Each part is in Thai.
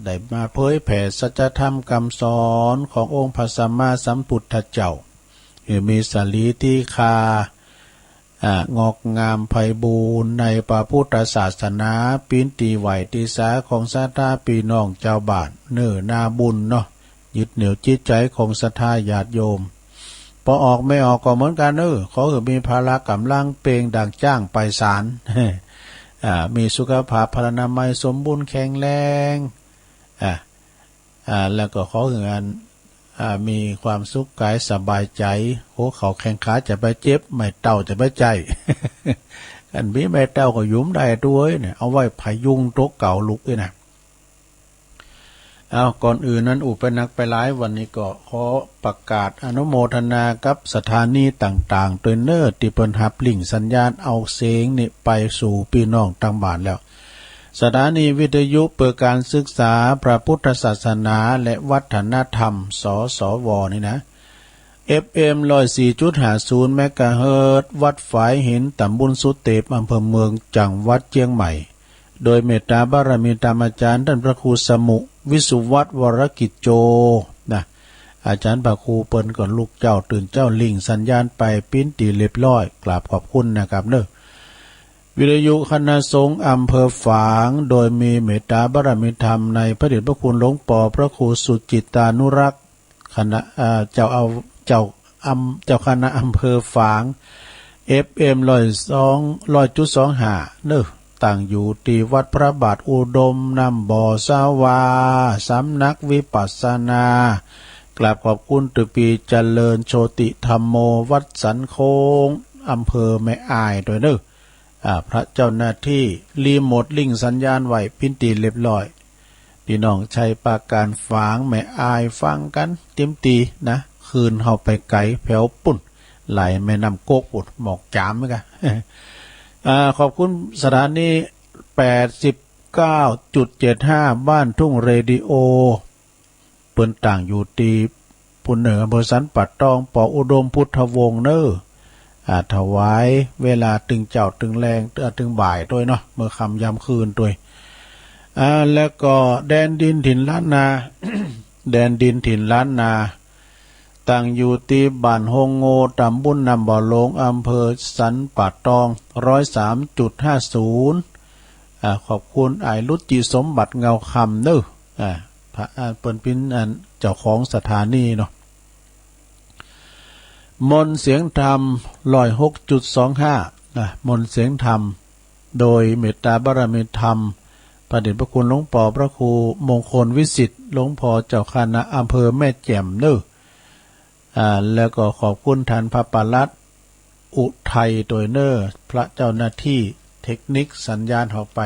ได้มาเผยแผ่สัจธรรมคำสอนขององค์พระสัมมาสัมพุทธเจ้ามีสลีที่คางอกงามไพบูรณ์ในพระพุทธศาสนาปีนตีไหวตีสาของศรัทธาพี่น้องเจ้าบ้านเนื้อนาบุญเนาะยึดเหนี่ยวจิตใจของศรัทธาญาติโยมพอออกไม่ออกก็เหมือนกันเขามีภาระกำลังเปล่งดังจ้างไปศาลมีสุขภาพพรรณนามัยสมบูรณ์แข็งแรงแล้วก็เขาเงินมีความสุขกายสบายใจหัวเขาแข้งขาจะไปเจ็บไม่เต้าจะไปใจ กันมีไม่เต้าก็ยุ้มได้ด้วยเนี่ยเอาไว้พยุงโต๊ะเก่าลุกด้วยนะก่อนอื่นนั้นอุปนักไปหลายวันนี้ก็ขอประกาศอนุโมทนากับสถานีต่างๆตัวเนอร์ที่เปิ้นหับลิงสัญญาณเอาเสียงนี่ไปสู่พี่น้องทางบ้านแล้วสถานีวิทยุเปิดการศึกษาพระพุทธศาสนาและวัฒนธรรมสสวนี่นะ FM 104.50 เมกะเฮิรตซ์วัดฝายหินตำบลสุเตปอำเภอเมืองจังหวัดเชียงใหม่โดยเมตตาบารมีธรรมอาจารย์ท่านพระครูสมุวิสุวัตวรกิจโจนะอาจารย์พระครูเปิ้นก่อนลูกเจ้าตื่นเจ้าลิงสัญญาณไปปิ้นตีเรียบร้อยกราบขอบคุณนะครับวิทยุคณะสงฆ์อำเภอฝางโดยมีเมตตาบารมีธรรมในพระเดชพระคุณหลวงปู่พระครูสุจิตานุรักษ์คณะเจ้าคณะอำเภอฝาง FM 102.25ตั้งอยู่ที่วัดพระบาทอุดมนำบ่อสาวาสำนักวิปัสสนากราบขอบคุณตุปีเจริญโชติธรรมโมวัดสันโค้งอำเภอแม่อายโดยพระเจ้าหน้าที่รีโมทลิงสัญญาณไหวพินตีเรียบร้อยพี่น้องใช้ปากการฝางแม่อายฟังกันเต็มตีนะคืนเข้าไปไกลแผ่วปุ่นไหลแม่น้ำโกกปุ่นหมอกจามไหมกันขอบคุณสถานี 89.75 บ้านทุ่งเรดิโอเปิ้นต่างอยู่ตีปุ่นเหนืออำเภอสันปัดตองปออุดมพุทธวงศ์ถวายเวลาตึงเจ้าตึงแรงตึงบ่ายด้วยเนาะเมื่อคำยามคืนด้วยแล้วก็แดนดินถิ่นล้านนา แดนดินถิ่นล้านนาตั้งอยู่ที่บ้านโฮงโงตำบลนำบ่อหลงอำเภอสันป่าตอง 103.50 ขอบคุณไอรุจิสมบัติเงาคำพระเปิ้นพินเจ้าของสถานีเนาะมนเสียงธรรม 106.25 มนเสียงธรรมโดยเมตตาบารมีธรรมพระเดชพระคุณหลวงปู่พระครูมงคลวิสิทธิ์หลวงพ่อเจ้าคณะอำเภอแม่แจ่มแล้วก็ขอบคุณท่านพระปลัดอุทัยโดยพระเจ้าหน้าที่เทคนิคสัญญาณออกไป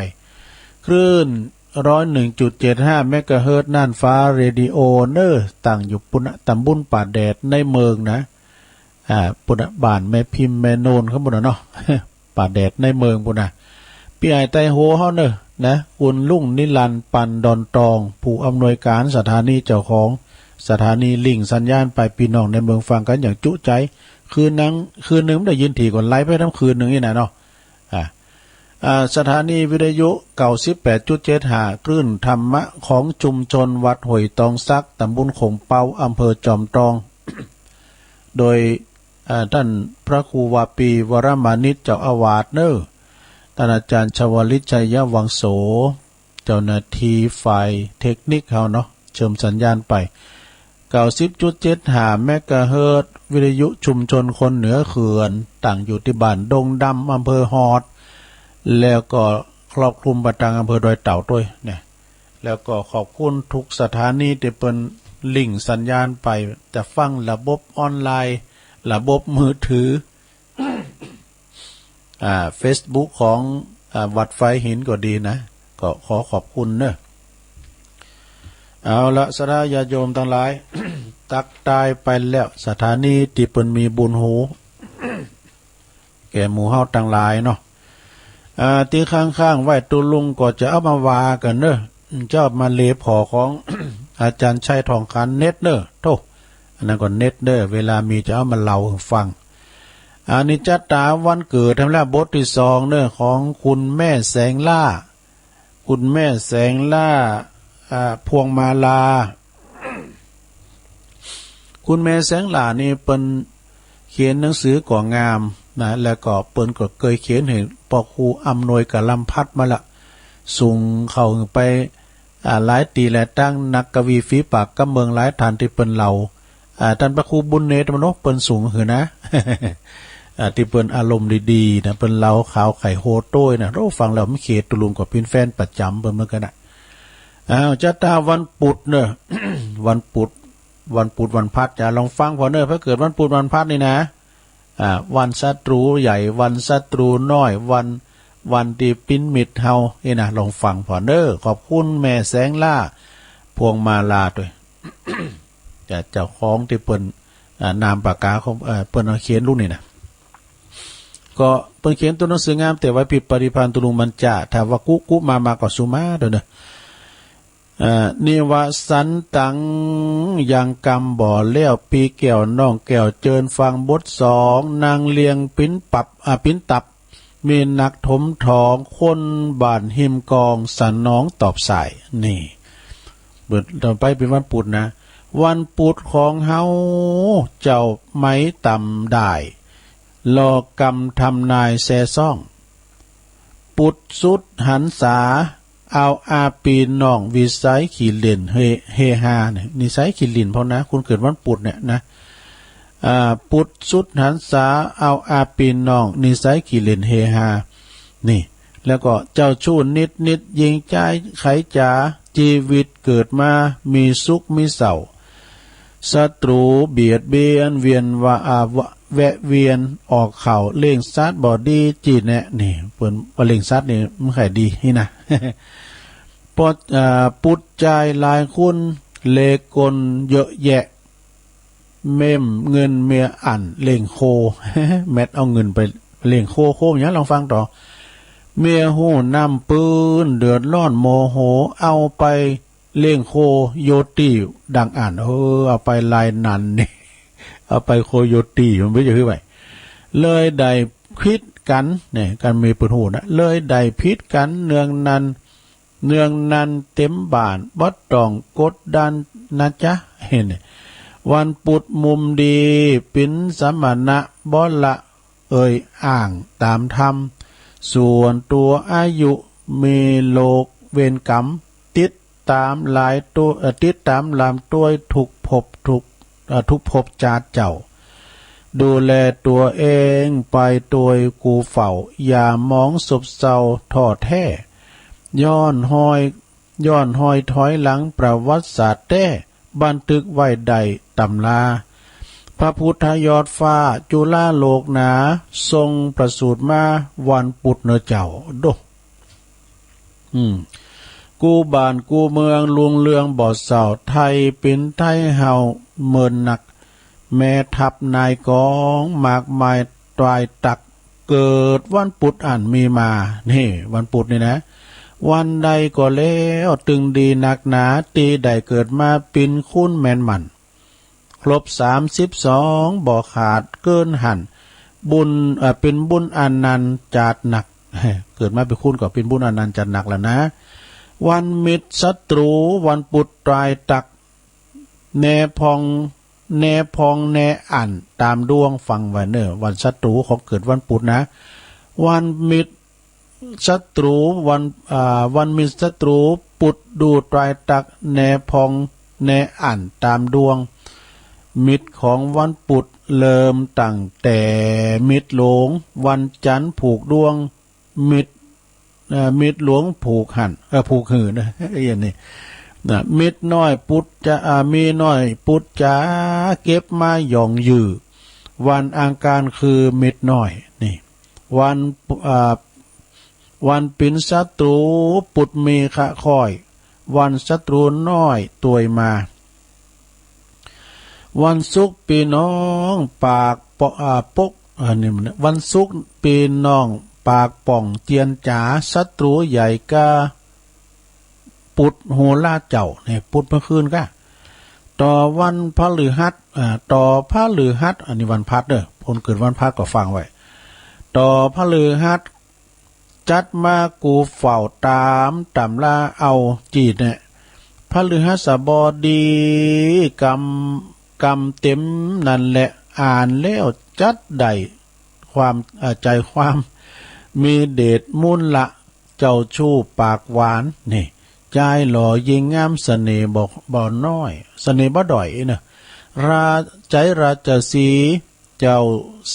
คลื่น 101.75 เมกะเฮิรตซ์น่านฟ้าเรดิโอตั้งอยู่ตำบลป่าแดดในเมืองนะปุณบ้านแม่พิมพ์แม่โนนเขาบุญเนาะ ป่าแดดในเมืองปุณพี่ไอไตโฮเขานะคุณลุงนิรันดร์ปันดอนตองผู้อำนวยการสถานีเจ้าของสถานีลิงสัญญาณไปพี่น้องในเมืองฟังกันอย่างจุใจคืนนึงได้ยินถี่ก่อนไล่ไปทั้งคืนนึงนี่นะเนาะสถานีวิทยุ98.75 คลื่นธรรมะของชุมชนวัดห้วยตองซักตำบลขงเปาอำเภอจอมทอง โดยท่านพระครูวาปีวรมานิชเจ้าอาวาสท่านอาจารย์ชวลิตชัยวังโสเจ้าหน้าที่ฝ่ายเทคนิคเขาเนาะเชื่อมสัญญาณไป 90.75 เมกะเฮิรตซ์วิทยุชุมชนคนเหนือเขื่อนตั้งอยู่ที่บ้านดงดำอำเภอฮอดแล้วก็ครอบคลุมประตังอำเภอดอยเต่าด้วยเนี่ยแล้วก็ขอบคุณทุกสถานีที่เป็นลิงก์สัญญาณไปจะฟังระบบออนไลน์ระบบมือถือFacebook ของวัดไฟหินก็ดีนะก็ขอขอบคุณเอาละสระญาติโยมทั้งหลาย ตักตายไปแล้วสถานีที่เปิ้นมีบุญหู แก่หมู่เฮาทั้งหลายเนาะที่ข้างๆไว้ตุลุงก็จะเอามาวากันเจ้ามาเลพอของ อาจารย์ชัยทองคันเน็ตโธ่อันนั้นก็เน็ตเวลามีจะเอามาเล่าให้ฟังอันนี้จัดตาวันเกิดทำแล้วบทที่2ของคุณแม่แสงล่าคุณแม่แสงล่า พวงมาลาคุณแม่แสงหลานี่เปิ้นเขียนหนังสือก่องามนะแล้วก็เปิ้นก็เคยเขียนเห็นปอครูอำนวยกับลำพัดมาละส่งเข้าไปหลายตีและตั้งนักกวีฝีปากกับเมืองหลายฐานที่เปิ้นเราท่านพระครูบุญเนตรมโนเปิ้นสูงหือนะ ที่เปิ้นอารมณ์ดีๆนะเปิ้นเล่าข่าวไข่โฮโต้ยนะเราฟังแล้วไม่เขตตุลุงกับเป็นแฟนประจำเปิ้นเหมือนกันนะจะตาวันปุดเนอะ วันปุดวันพัดจะลองฟังพอเนอะพระเกิดวันปุดวันพัดนี่นะวันศัตรูใหญ่วันศัตรูน้อยวันที่ปิ้นมิดเฮานี่นะลองฟังพอเนอะขอบคุณแม่แสงล่าพวงมาลาด้วย จะเจ้าของที่เปิ้นนามปากกาของเปิ้นเขียนลูกนี่นะก็เปิ้นเขียนตัวหนังสืองามแต่ว่าผิดปฏิพันธ์ตุลุงมันจะถ้าว่ากุมาก็สุมาเด้อเนอะนิวสันตังยังกำบ่อเลี้ยวปีแก้วน้องแก้วเจิญฟังบทสองนางเลียงปิ้นตับมีนักถมทองคนบ้านหิมกองสันน้องตอบสายนี่เบิดต่อไปเป็นวันปุดนะวันปุดของเฮาเจ้าไม้ต่ำได้รอกำทำนายแซ่ซ่องปุดสุดหันษาเอาอาปีน้องวิสัยขีเล่นเฮฮาเนี่ยนิสัยขีลินเพราะนะคุณเกิดวันปุดเนี่ยนะปุดสุดหันษาเอาอาปีน้องนิสัยขีเล่นเฮฮานี่แล้วก็เจ้าชู้นิดยิงใจไขจ๋าชีวิตเกิดมามีสุขมีเศร้าศัตรูเบียดเบียนเวียนว่าแวะเวียนออกเข่าเล่งซัดบอดี้จีเนี่ยนี่เปิ้นว่าเล่งซัดนี่มันขายดีนี่นะ ปุดใจลายคุณเลกลเยอะแยะเม่มเงินเมียอ่านเล่งโค แมทเอาเงินไปเล่งโคอย่างนี้ลองฟังต่อเมียหูนำปืนเดือดร้อนโมโหเอาไปเล่งโคโยตี้ดังอ่านเอาไปลายนันนี่ เอาไปโคโยตี้มันไม่จะคือไปเลยได้พิษกันเนี่ยการมีปืนหูนะเลยได้พิษกันเนืองนันเต็มบ้านบ่ต้องกดดันนะจ๊ะเห็นวันปุดมุมดีปิ้นสมณะบ่ละอ้างตามธรรมส่วนตัวอายุมีโลกเวรกรรมติดตามหลายตัวติดตามลำตัวทุกภพจาดเจ้าดูแลตัวเองไปตัวกูเฝ้าอย่ามองศพเศร้าท้อแท้ย้อนห้อยถอยหลังประวัติศาสตร์แท้บันทึกไว้ใดตำลาพระพุทธยอดฟ้าจุฬาโลกหนาทรงประสูติมาวันปุดเนเจ้าโดกูบ้านกูเมืองลุงเลืองบ่อเสาไทยเป็นไทยเฮาเมินหนักแม่ทัพนายกองมากมายตรายตักเกิดวันปุดมีมานี่วันปุดนี่นะวันใดก็แล้วตึงดีนักหนาตีใดเกิดมาปินคุ้นแมนมันครบ32บ่ขาดเกินหันบุญเป็นบุญอันนันต์จัดหนักเกิดมาเป็นคุ้นก็เป็นบุญอันนันต์จัดหนักแล้วนะวันมิตรศัตรูวันปุดตรายตักแนพองแนอ่านตามดวงฟังไว้เนอวันศัตรูของเกิดวันปุดนะวันมิตรศัตรูวันมิตรศัตรูปุดดูตรายตักแนพองแนอ่านตามดวงมิตรของวันปุดเริ่มตั้งแต่มิตรหลวงวันจันทร์ผูกดวงมิตรหลวงผูกหันผูกหือนะอย่างนี้นะมิตรน้อยปุดจะมีน้อยปุดจะเก็บมาหย่องยือวันอังคารคือมิตรน้อยนี่วันปินศัตรูปุดมีขะคอยวันศัตรูน้อยตัวยมาวันศุกร์ปีน้องปากปกนี่มันวันศุกร์ปีน้องปากป่องเจียนจ๋าศัตรูใหญ่กาปุดโหราเจ้าเนี่ยปุดเมื่อคืนก็ต่อวันพฤหัสต่อพฤหัสอันนี้วันพัดเด้อคนเกิดวันพัดก็ฟังไว้ต่อพฤหัสจัดมากูเฝ้าตามตำลาเอาจีดเนี่ย พฤหัสบดีกรรมเต็มนั่นแหละอ่านแล้วจัดได้ความใจความมีเดชมุนละเจ้าชู้ปากหวานนี่ใจหล่อยิงงามเสน่ห์บอกบ่น้อยเสน่ห์บ่ด่อยเนอะใจราชสีเจ้า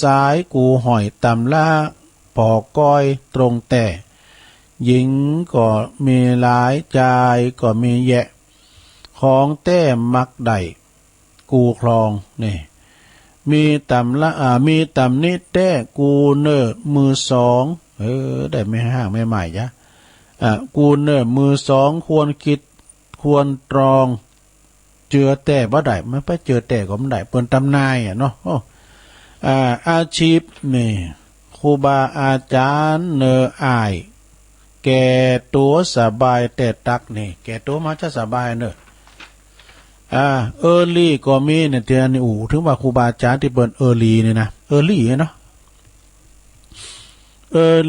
สายกูหอยตำล่าปอกก้อยตรงแต่หญิงก็มีหลายใจก็มีแยะของแต้มักได้กูคลองนี่มีตำละมีตำนิแต้กูเนอมือสองได้ไม่ห่างไม่ใหม่จ้ะกูเนอมือสองควรคิดควรตรองเจอแต่บ่ได้มันไปเจอแต่ก็ไม่ได้เปิ้นตำนายเนาะอาชีพนี่ครูบาอาจารย์เนออายแก่ตัวสบายแต่ตักนี่แก่ตัวมาจะสบายเนอะลี่ก็มีเนี่ยเดือนนี้ถึงว่าครูบาอาจารย์ที่เปิ้นลี่นี่นะลี่เนาะ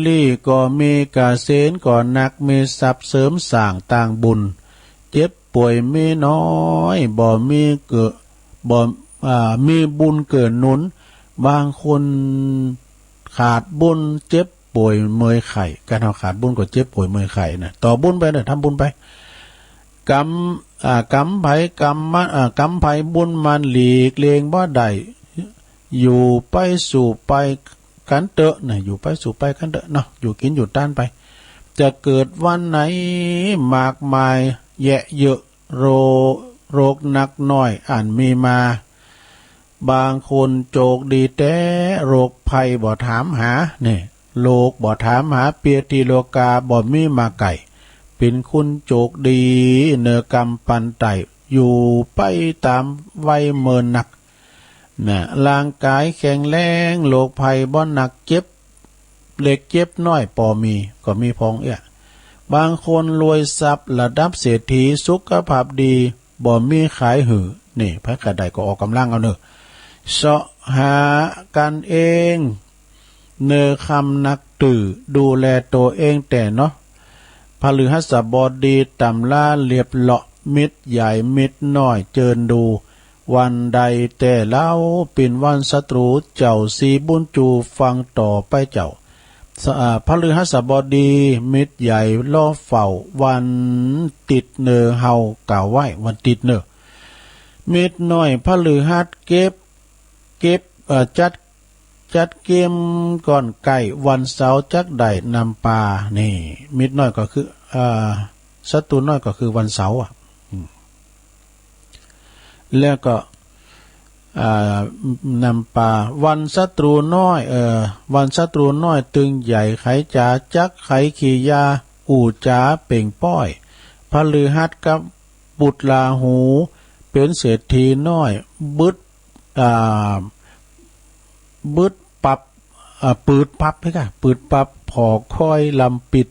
ลี่ก็มีกาเซนก็นักมีทรัพย์เสริมสร้างต่างบุญเจ็บป่วยมีน้อยบ่มีเกิดบ่มีบุญเกิดหนุนบางคนขาดบุญเจ็บป่วยเมื่อยไข้การเอาขาดบุญก็เจ็บป่วยเมื่อยไข้น่ะต่อบุญไปน่ะทำบุญไปกรรมไผบุญมันหลีกเลียงบ่ได้อยู่ไปสู่ไปกันเตอะน่ะอยู่ไปสู่ไปกันเตอะเนาะอยู่กินอยู่ต้านไปจะเกิดวันไหนมากมายแยะเยอะโรคหนักน้อยมีมาบางคนโจกดีแต่โรคภัยบ่ถามหาเนี่ยโลกบ่ถามหาเปียติโลกาบ่มีมาไก่เป็นคุณโจกดีเนอกรรมปันไตอยู่ไปตามไว้เมินหนักน่ะร่างกายแข็งแรงโรคภัยบ่หนักเจ็บเล็กเจ็บน้อยปอมีก็มีพองบางคนรวยทรัพย์ระดับเศรษฐีสุขภาพดีบ่มีขายหือนี่พระกระไดก็ออกกำลังเอาเนอะเสาะหากันเองเนอคำนักตื่อดูแลตัวเองแต่เนาะพฤหัสบดีตำล่าเรียบเลาะมิตรใหญ่มิตรน้อยเจิญดูวันใดแต่เล่าเป็นวันศัตรูเจ้าสีบุญจูฟังต่อไปเจ้าพฤหัสบดีมิตรใหญ่ล่อเฝ้าวันติดเนอเฮากล่าวไว้วันติดเนอมิตรน้อยพฤหัสเก็บจัดเกมก่อนไก่วันเสาร์จักได้นำปลานี่มิตรน้อยก็คือศัตรูน้อยก็คือวันเสาร์แล้วก็นำปลาวันศัตรูน้อยวันศัตรูน้อยตึงใหญ่ไขจ๋าจักไขขี่ยาอู่จ๋าเป่งป้อยพฤหัสกับบุตรลาหูเป็นเศรษฐีน้อยบึดปับปืดปับให้ค่ะปืดปับผอค่อยลำปิด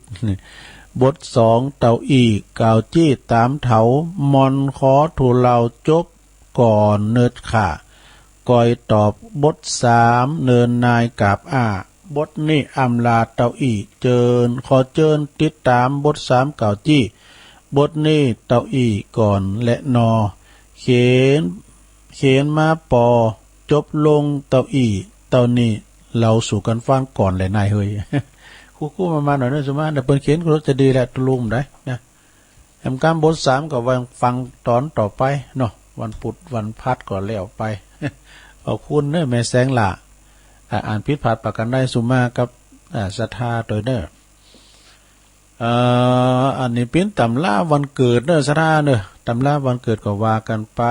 บทสองเต่าอีกาวจี้ตามเถามอนขอถูเราจบก่อนเนิดข่าก่อยตอบบทสามเนินนายกาบบทนี้อำลาเต่าอีขอเจิญติดตามบทสามกาวจี้บทนี้เต่าอีก่อนและนอเขียนมาปอจบลงเต่าอีเต่านี้เราสู่กันฟังก่อนเลยนายเฮยคู่มาหน่อยนะสมาแต่เปิดเขียนก็จะดีแหละตุลุมได้นะแอมการบทสามก็ฟังตอนต่อไปเนาะวันพุธวันพัดก่อนแล้วไปเอาคุณเนอะแม่แสงละอ่านพิษผัดประกันได้สุมากับศรัทธาโดยเนอะอันนี้เป็นตำราวันเกิดเนอะศรัทธาเนอะตำราวันเกิดก็ว่ากันไป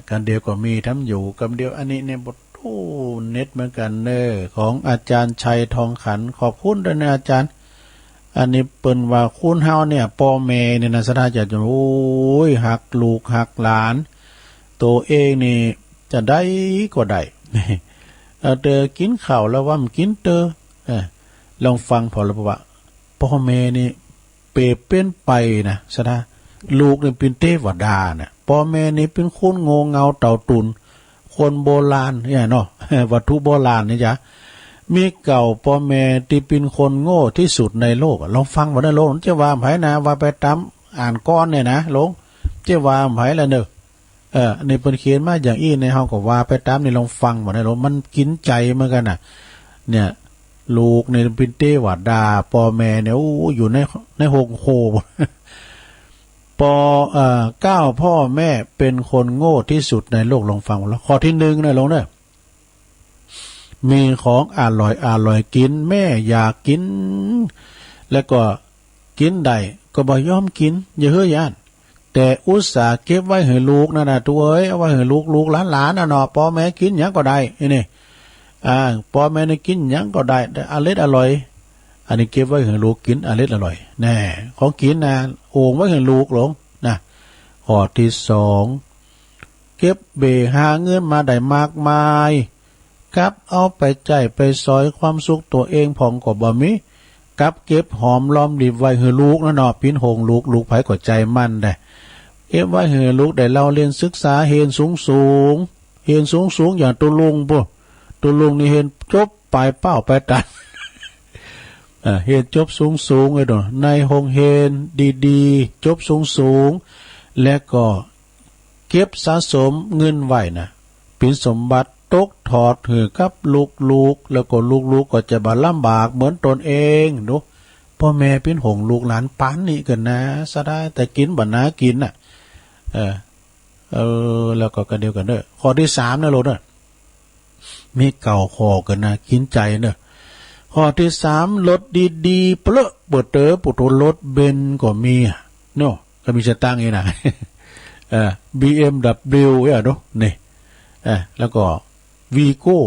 กันเดียวก็มีทำอยู่กันเดียวอันนี้ในบทเน็ตเหมือนกันเนอของอาจารย์ชัยทองขันขอบคุณด้วยนะอาจารย์อันนี้เปิ้นว่าคุณเฮาเนี่ยพ่อแม่เนี่ยนะสถาจะโอ้ยหักลูกหักหลานตัวเองนี่จะได้ก็ได้เตอกินข้าวแล้วว่ามันกินเตอลองฟังพอแล้วว่าพ่อแม่นี่เปรเป็นไปนะสถาลูกนี่เป็นเทวดาน่ะพ่อแม่นี่เป็นคนโง่เงาเต่าตุนคนโบราณเนี่ยเนาะวัตถุโบราณนี่จ้ะมีเก่าพ่อแม่ที่เป็นคนโง่ที่สุดในโลกลองฟังว่าในโลกจะว่าไผนะว่าไปตาม อ่านก้อนเนี่ยนะหลวงเจ้าว่าไผละเนอะในเปิ้นเขียนมาอย่างอี้ในเฮาก็ว่าไปตามนี่ลองฟังบ่ได้หลวงมันกินใจเหมือนกันน่ะเนี่ยลูกในปินเต้ว่าด่าพ่อแม่เนี่ยโอ้อยู่ในโฮงโคปก้าวพ่อแม่เป็นคนโง่ที่สุดในโลกลองฟังแล้วข้อที่1นะลงเด้อมีของอร่อยกินแม่อยากกินแล้วก็กินได้ก็บ่ยอมกินอย่าเฮ้ยย่านแต่อุตส่าห์เก็บไว้ให้ลูกนั่นน่ะตัวเอ้ยเอาไว้ให้ลูกหลานน่ะเนาะพ่อแม่กินหยังก็ได้นี่พ่อแม่นี่กินหยังก็ได้แต่อร่อยอันนี้เก็บไว้ให้ลูกกินอร่อยแน่ของกินนะโอ่งไว้ให้ลูกหลงนะข้อที่2เก็บเบหาเงินมาได้มากมายกับเอาไปใจไปซอยความสุขตัวเองผ่องก็บ่มีกับเก็บหอมล้อมริบไว้ให้ลูกนะเนาะพินหงลูกไผก็ใจมั่นได้เก็บไว้ให้ลูกได้เราเรียนศึกษาเรียนสูงอย่างตุลุงปุ๊ตุลุงนี่เห็นจบปลายเป้าไปตัดเห็นจบสูงเลยเนาะในห้องเห็นดีๆจบสูงและก็เก็บสะสมเงินไว้นะเป็นสมบัติตกถอดถือกับลูกแล้วก็ลูกก็จะบ่ลำบากเหมือนตนเองเนาะพ่อแม่เป็นห่วงลูกหลานปานนี้กันนะซะได้แต่กินบ่นากินน่ะแล้วก็กันเดียวกันเด้อข้อที่3นะโลดน่ะมีเก่าคอกันนะกินใจเด้อข้อที่3รถดีๆเปลอะเปิดเตอปุถุรถเบนก็มีเนาะก็มีสตางค์นี่นะBMW เนาะนี่แล้วก็วีโก้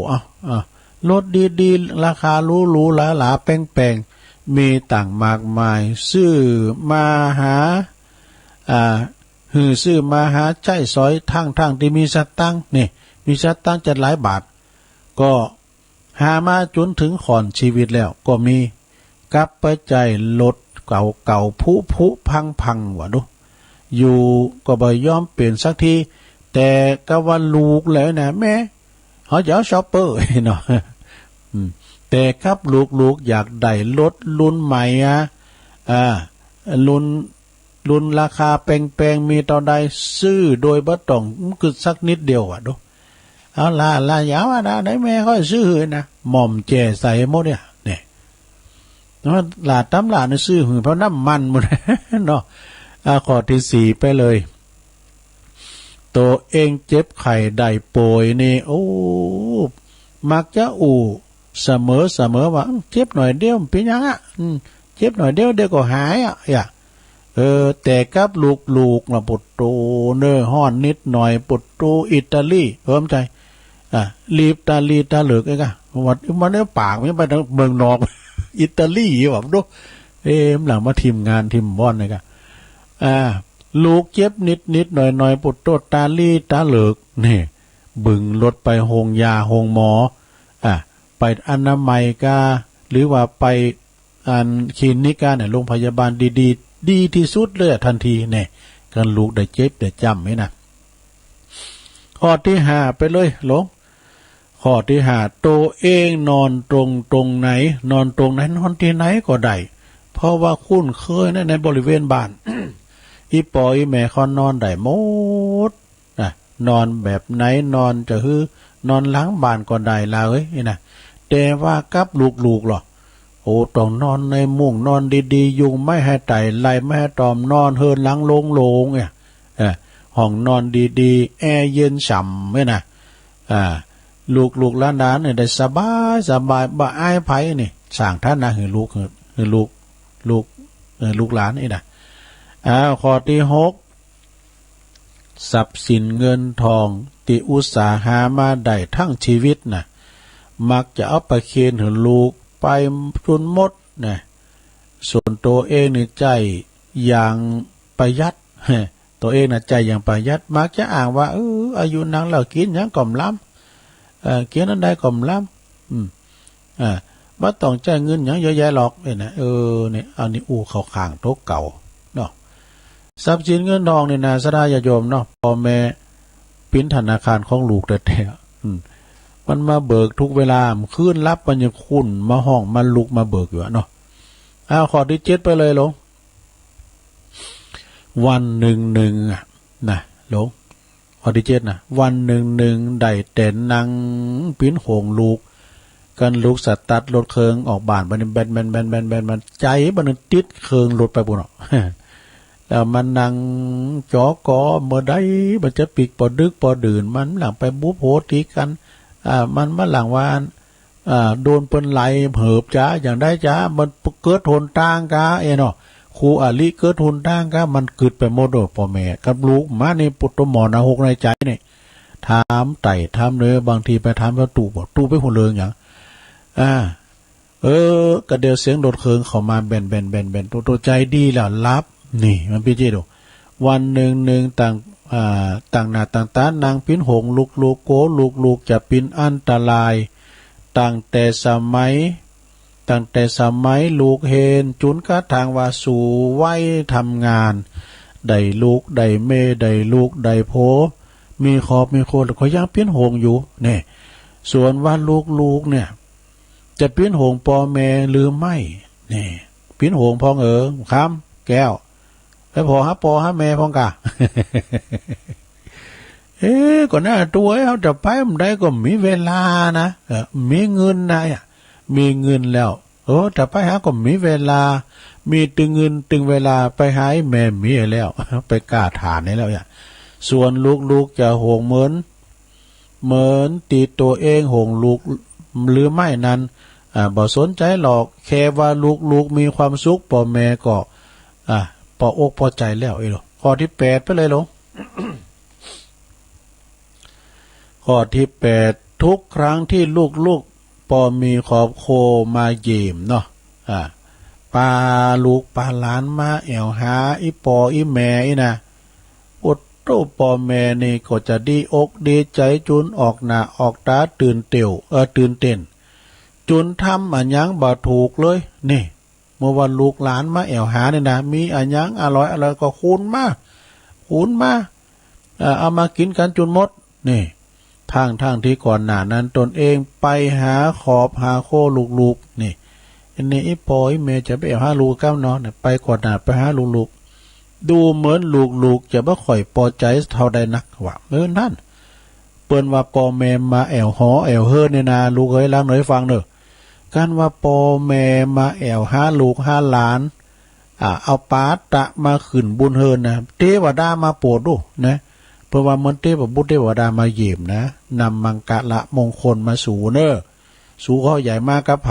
รถดีๆราคาหรูๆหลาๆแป้งๆมีต่างมากมายซื้อมาหาซื้อมาหาใจซอยทั้งที่มีสตังค์นี่มีสตังค์จะหลายบาทก็หามาจนถึงขอนชีวิตแล้วก็มีกลับไปใจรถเก่าผุพังว่ะดูอยู่ก็บ่ยอมเปลี่ยนสักทีแต่ก็ว่าลูกแล้วนะแม่เขาจะเอาช็อปเปอร์เนาะแต่ครับลูกอยากได้รถรุ่นใหม่รุ่นราคาแพงๆมีต่อใดซื้อโดยบ่ต้องคือสักนิดเดียวอ่ะดูเอาล่ะอย่าว่าได้แม่ค่อยซื้อนะหม่อมแจ่ใส่หมดเนี่ยนี่เนาะหลาตำหลานี่ซื้อเพราะน้ำมันหมดเนาะข้อที่4ไปเลยตัวเองเจ็บไข้ได้ป่วยนี่โอ้มักจะเสมอว่าเจ็บหน่อยเดียวเป็นยังเจ็บหน่อยเดียวก็หายแต่กับลูกนะปุตโตเนอฮ้อนนิดหน่อยปุตโตอิตาลีเพิ่มใจลีบตาเหลือกไอ้กะวัดมันเนี่ยปากมันไปทางเมืองนอกอิตาลีแบบดูหลังมาทีมงานทีมบอลไอ้กะลูกเจ็บนิดหน่อยปุตโตตาเหลือกนี่บึงรถไปโรงยาโรงหมอไปอนามัยกาหรือว่าไปคลินิกเนี่ยโรงพยาบาลดีที่สุดเลยทันทีเนี่ยกันลูกได้เจ็บได้จำไหมนะข้อที่5ไปเลยหลงข้อที่5ตัวเองนอนตรงไหนนอนที่ไหนก็ได้เพราะว่าคุ้นเคยในบริเวณบ้าน อีปอยแม่เขานอนได้หมดนอนแบบไหนนอนจะนอนหลังบ้านก็ได้ละนี่นะแต่ว่ากับลูกหรอต้องนอนในมุ้งนอนดีๆยุงไม่ให้ไต่ไล่ไม่ให้ตอมนอนเฮินหลังโล่งๆเนี่ยห้องนอนดีๆแอร์เย็นฉ่ำเนี่ยนะลูกหลานเนี่ยได้สบายบ่อายไผนี่สั่งท่านนะคือลูกหลานนี่นะข้อที่6ทรัพย์สินเงินทองที่อุตสาหามาได้ทั้งชีวิตนะมักจะเอาไปเคียนถึงลูกไปจนหมดนะส่วนตัวเองนี่ใจอย่างประหยัดตัวเองน่ะใจอย่างประหยัดมักจะอ้างว่าอายุนังแล้วกินหยังก่อมล้ำกินนั้นได้ก่อมล้ำบ่ต้องใจเงินหยังเยอะแยะหรอกเนี่ยเนี่ยอันนี้เข้าข้างโต๊ะเก่าเนาะทรัพย์สินเงินทองนี่นะสดาญาโยมเนาะพ่อแม่ปิ้นธนาคารของลูกแต่มันมาเบิกทุกเวลาคืนรับมันยังคุ้นมาห้องมันลุกมาเบิกอยู่เนาะข้อที่7ไปเลยลง วันหนึ่งหนึ่งนะหลงข้อที่7นะวันหนึ่งหนึ่งได้แต่นั่งปิ้นโหงลูกกันลูกสัตว์ตัดรถเคืองออกบ้านบันแบนมันใจบันติดเคืองรถไปบุญออกแล้วมันนั่งจอกอเมื่อใดมันจะปิกปอดึกปอดื่นมันหลังไปบุบโหตีกันมันมาหลังวานโดนเปิ้นไหลเหิบจ้าอย่างได้จ้ามันเกิดทนต่างกาเนาะครูอาลีเกิดทนต่างกามันเกิดไปหมดโดพ่อแม่กับลูกมาในปุตตหมอนะหกในใจนี่ถามไต่ถามเลยบางทีไปถามแล้วตู่บอกตู่ไปหัวเรืองอย่างกระเดียวเสียงโดดเคืองเข้ามาแบนตัวใจดีแล้วรับนี่มันพี่เจดูวันหนึ่งต่างหน้าต่างตานางปิ้นหงลูกโกลูกจะปิ้นอันตรายตั้งแต่สมัยลูกเฮนจุนกะทางว่าสู่ไว้ทำงานได้ลูกได้เมได้ลูกได้โพมีขอบมีโคนเขายังปิ้นหงอยู่เนี่ยส่วนว่าลูกเนี่ยจะปิ้นหงปอแม่หรือไม่นี่ปิ้นหงพองคำแก้วไปพอฮะปอฮะแม่พองกะ ก่อนหน้าตัวเขาจะไปมันได้ก็มีเวลานะมีเงินนะมีเงินแล้วจะไปหาก็มีเวลามีตึงเงินตึงเวลาไปหาแม่มีแล้วไปกล้าฐานนี่แล้วส่วนลูกจะห่วงเหมือนตีตัวเองห่วงลูกหรือไม่นั้นบ่สนใจหรอกแค่ว่าลูกมีความสุขพ่อแม่ก็พออกพอใจแล้วข้อที่8ไปเลยลง ข้อที่8ทุกครั้งที่ลูกพอมีขอบโคมาเยี่ยมเนาะปาลูกปาหลานมาแอวหาอีปออีแม่นะอดโตปอแม่นี่ก็จะดีอกดีใจจุนออกหน้าออกตาตื่นเต้นจุนทำอันยังบ่ถูกเลยนี่เมื่อวันลูกหลานมาแอวหาเนี่ยนะมีอันยังอร่อยก็คูณมาเอามากินกันจุนหมดนี่ทางที่ก่อนหน้านั้นตนเองไปหาขอบหาโคลูกนี่อันนี้ไอ้ปอยเมจะไปเอาหาลูกก้าวเนาะไปก่อนหน้าไปหาลูกดูเหมือนลูกจะไม่ค่อยพอใจเท่าใดนักว่านั่นเปิ้นว่าปอแม่มาแอวหอแอวเฮอเนี่ยนะลูกเอ้ยล้างหน่อยฟังเด้อการว่าปอแม่มาแอวหาลูกหาหลานเอาปาตะมาขึ้นบุญเฮินนะเทวดามาโปรดดูนะเพราะว่ามันเทพบุตรเทวดามาเยี่ยมนะนำมังกะละมงคลมาสู่เนอสู่ข้อใหญ่มากกับไผ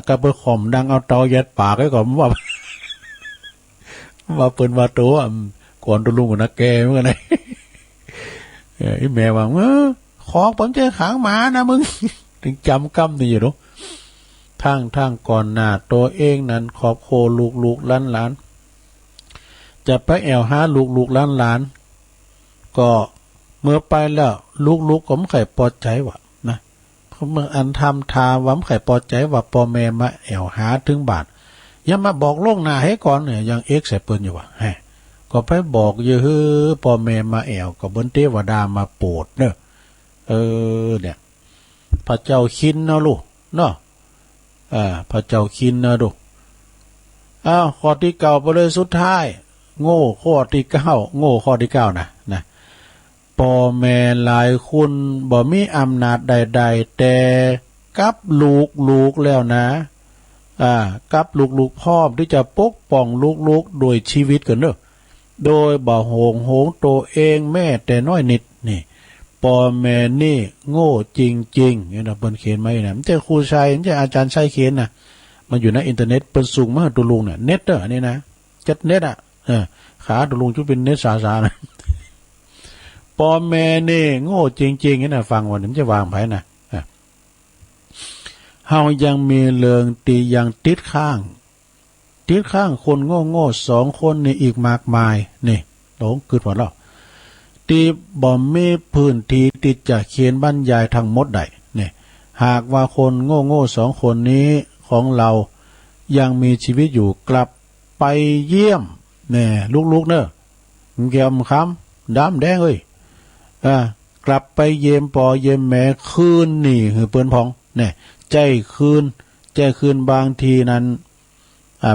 กับเบอร์ข่มดังเอาตอยัดปากไว้ก่อนว่าเปิ้นว่าตัวก่อนตัวลุงกับนักแกเหมือนกันนะไอ้แม่ว่าของผมจะขังหมานะมึงถึงจำกำนี่อยู่เนาะทางก่อนหน้าตัวเองนั้นขอบโคลูกหลานจะไปแอวหาลูกหลานก็เมื่อไปแล้วลูกก็ไม่เคยพอใจว่ะนะเพราะเมื่ออันทำทาว่าไม่เคยพอใจว่าพ่อแม่มาแอวหาถึงบาทอย่ามาบอกล่วงหน้าให้ก่อนเนี่ยยังเอ็กใส่ปืนอยู่ว่ะก็ไปบอกเยอะพ่อแม่มาแอวก็เบิ้นเทวดามาโปรดเนอะเนี่ยพระเจ้าคินนะลูกเนาะพระเจ้าคินนะลูกข้อที่9ไปเลยสุดท้ายโง่ข้อที่9นะพ่อแม่หลายคุณบ่มีอำนาจใดๆแต่กับลูกแล้วนะกับลูกพ่อที่จะปกป้องลูกโดยชีวิตกันเนอะโดยบ่โหงตัวเองแม่แต่น้อยนิดนี่พ่อแม่นี่โง่จริงๆเนี่ยนะเปิ้นเขียนมาเนี่ยมันจะครูชัยมันจะอาจารย์ชัยเขียนนะมันอยู่ในอินเทอร์เน็ตเปิ้นส่งมาตัวลุงเนี่ยเน็ตเด้อนี่นะจัดเน็ตขาตัวลุงจุเป็นเน็ตสาๆนะพ่อแม่นี่โง่จริงๆเนี่ยนะฟังวันนี้มันจะวางไผนะเฮายังมีเรื่องตียังติดข้างคนโง่2คนนี่อีกมากมายนี่หลงกึดว่าแล้วตีบ่มีพื้นที่ที่จะเขียนบรรยายทั้งหมดได้นี่หากว่าคนโง่2คนนี้ของเรายังมีชีวิตอยู่กลับไปเยี่ยมนี่ลูกๆเนอะเกี่ยมคำดำแดงเอ้ยกลับไปเยี่ยมปอเยี่ยมแม่คืนนี่คือเปิ้นพองนี่ใจคืนบางทีนั้น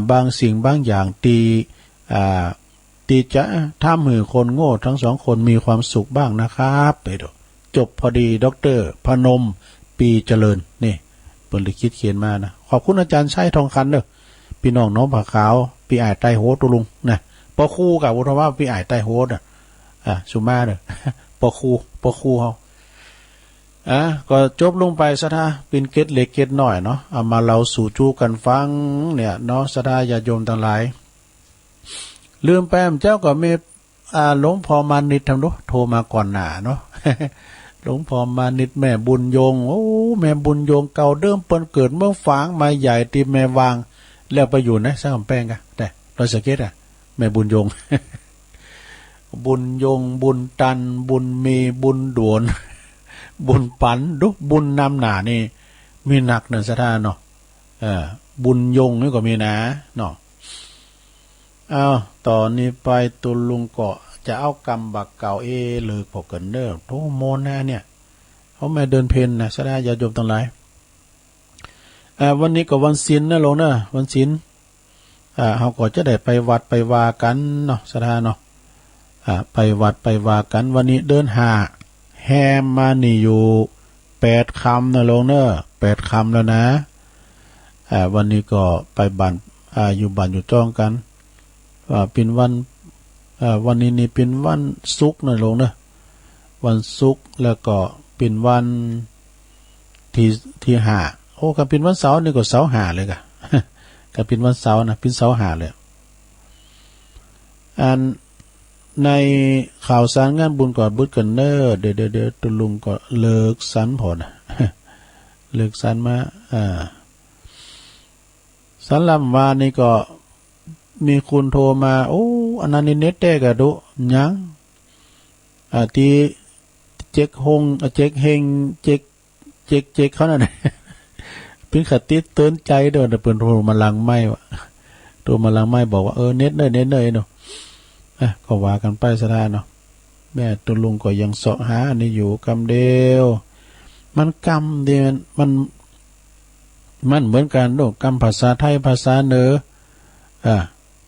บางสิ่งบางอย่างตี ตีจะทำให้คนโง่ทั้งสองคนมีความสุขบ้างนะครับไปดูจบพอดีด็อกเตอร์พนมปีเจริญนี่เปิดลิขิตเขียนมานะขอบคุณอาจารย์ชัยทองคันเด้อพี่น้องน้องผาขาวพี่อ้ายไต้โฮตุลุงนะปอคู่กับวุฒิว่าพี่อ้ายไต้โฮดสุมาเด้อปอคู่เฮาก็จบลงไปซะท่าเป็นเกตเล็กเกตน้อยเนาะเอามาเราสู่จูกันฟังเนี่ยเนาะซะท่าญาติโยมทั้งหลายลืมไปเจ้าก็มีหลวงพ่อมานิดทำดูโทรมาก่อนหน้าเนาะ หลวงพ่อมานิดแม่บุญยงโอ้แม่บุญยงเก่าเดิมเปิ้นเกิดเมืองฝางมาใหญ่ตีแม่วางแล้วไปอยู่นะสร้างแป้งกันแต่เราสังเกตแม่บุญยง บุญยงบุญตันบุญมีบุญด่วนบุญปันดุบุญนำหนานี่มีหนักเนินสะท่าเนาะบุญยงนี่ก็มีนะเนาะตอนนี้ไปตุลุงเกาะจะเอากำบักเก่าเลิกพอกันเด้อโตโมนะเนี่ยเขาไม่เดินเพนนะสะท่าญาติโยมทั้งหลายวันนี้ก็วันศีลนะลงนะวันศีลเขาก็จะได้ไปวัดไปวากันเนาะสะท่าเนาะไปวัดไปวากันวันนี้เดินหาแฮมมานี่อยู่8 ค่ำนะลงเนอะ8 ค่ำแล้วนะวันนี้ก็ไปบ้านอยู่บ้านอยู่จ้องกันเป็นวันนี้นี่เป็นวันศุกร์นะลงเนอะวันศุกร์แล้วก็เป็นวันที่5โอ้ก็เป็นวันเสาร์นี่ก็เสาร์5เลยกะ ก็เป็นวันเสาร์นะเป็นเสาร์5เลยในข่าวสารงานบุญก่อนบุญกันเนอร์เดี๋ยวตุลุงก็เลิกสันพอนะเลิกสันมาสันลำวานี่ก็มีคุณโทรมาโอ้อันนั้นนี่เน็ตได้กะดุยังที่เจ๊กฮงเจ๊กเฮงเจ๊กเขานั่น เป็นขัดติดเตือนใจเด้อแต่เปิ่นโทรมาลังไม่วะโทรมาลังไม่บอกว่าเน็ตเนาะก็ว่ากันไปซะได้เนาะแม่ตุลุงก็ยังเสาะหาอันนี้อยู่กำเดียวมันกำเดียวมันเหมือนกันโดกำภาษาไทยภาษาเหนือ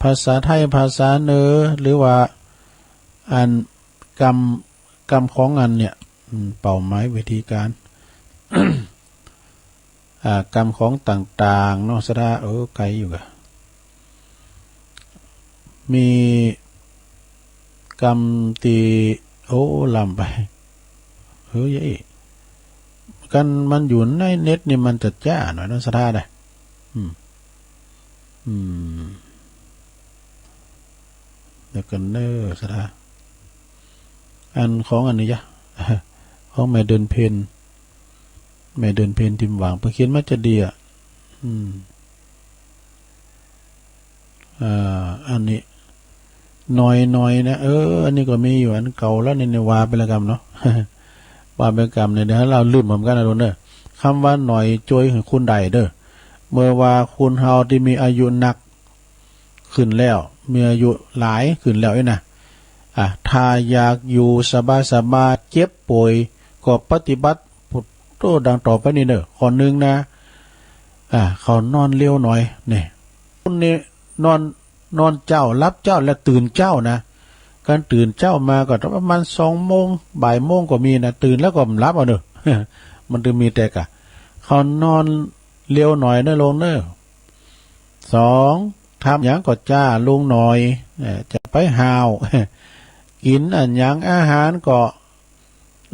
ภาษาไทยภาษาเหนือหรือว่าอันกำของอันเนี่ยเป่าไม้วิธีการ กรรมของต่างๆเนาะซะได้ไกลอยู่กะมีกรรมตีลำไปยัยกันมันอยู่ในเน็ตนี่มันจะจ้าหน่อยนะสะท่าได้เดี๋ยวกันเนอสะท่าอันของอันนี้จ้ะของแม่เดินเพนทิมหวังเพื่อเขียนมาจะดีอันนี้น้อยนะอันนี้ก็มีอยู่อันเก่าแล้วในวาเป็นละกรรมเนาะ วาเป็นกรรมเนี่ยเดี๋ยวเราลืมเหมือนกันนะทุกเด้อคำว่าหน่อยจอยของคุณใดเด้อเมื่อว่าคุณเฮาที่มีอายุหนักขึ้นแล้วมีอายุหลายขึ้นแล้วนะถ้าอยากอยู่สบายเจ็บป่วยก็ปฏิบัติพุทโธดังต่อไปนี่เด้อข้อหนึ่งนะเขานอนเร็วหน่อยเนี่ยคุณนี่นอนเจ้ารับเจ้าและตื่นเจ้านะการตื่นเจ้ามาก็ประมาณ2 โมงบ่ายโมงก็มีนะตื่นแล้วก็รับเอาเนอะมันจะมีแต่กะเขานอนเร็วหน่อยนะลงเนอะ2ทำอย่างก็จ้าลงหน่อยจะไปหาว กินอันอย่างอาหารก็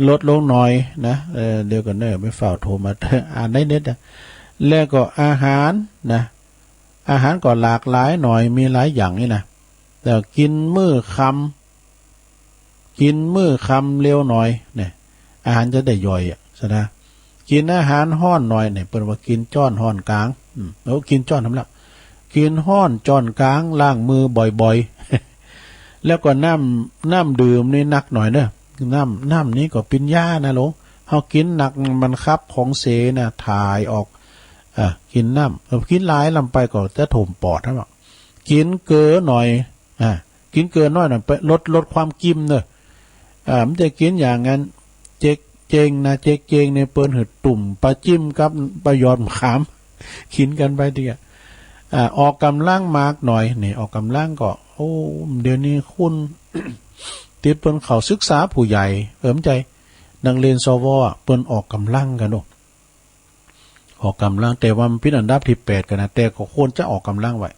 ลดลงหน่อยนะเดี๋ยวกันเนอะไม่ฝ่าโทรมา อ่านได้เน็ตนะแล้วก็อาหารนะอาหารก็หลากหลายหน่อยมีหลายอย่างนี่นะแต่กินมื้อค่ำเร็วหน่อยเนี่ยอาหารจะได้ย่อยซะนะกินอาหารห้อนหน่อยเนี่ยเปิดว่ากินจ้อนห้อนกลางกินจ้อนทำละกินห้อนจ้อนกลางล้างมือบ่อยๆ แล้วก็น้ำดื่มนี่หนักหน่อยเนอะน้ำนี้ก็เป็นยานะหลวงเฮากินหนักมันคับของเสนะถ่ายออกกินน้ำกินหลายลำไปก็จะถมปอดนะกินเกลือหน่อยกินเกลือน้อยหน่อยไปลดความกิมเนอะมันจะกินอย่างนั้นเจงในเปิ้นหืดตุ่มปลาจิ้มกับปลายอดขามกินกันไปทีออกกำลังมากหน่อยนี่ออกกำลังก็ โอ้เดี๋ยวนี้คุณ ติดเปิ้นเขาศึกษาผู้ใหญ่ใจนักเรียนสวเปิ้นออกกำลังกันเนาะออกกำลังแต่ว่ามันเป็นอันดับที่8กันนะแต่ก็ควรจะออกกำลังไว้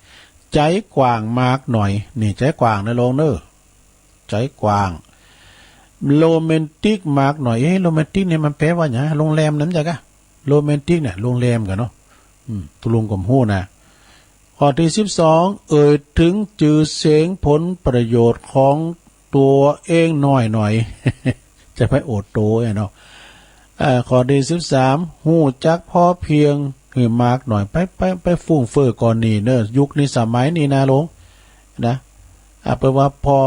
ใจกว้างมากหน่อยนี่ใจกว้างนะลงเด้อใจกว้างโรแมนติกมากหน่อยโรแมนติกเนี่ยมันแปลว่าหยังโรงแรมนั้นจ้ะกะโรแมนติกเนี่ยโรงแรมกันเนาะตุลุงก็ฮู้นะข้อที่12ถึงจื่อเสียงผลประโยชน์ของตัวเองน้อยหน่อย จะไปโอดโตเนาะข้อที่13ฮู้จักพอเพียงคือมากหน่อยไปฟุ่งเฟ้อก่อนนี่เด้อยุคนี้สมัยนี้นะลงนะแปลว่าพอ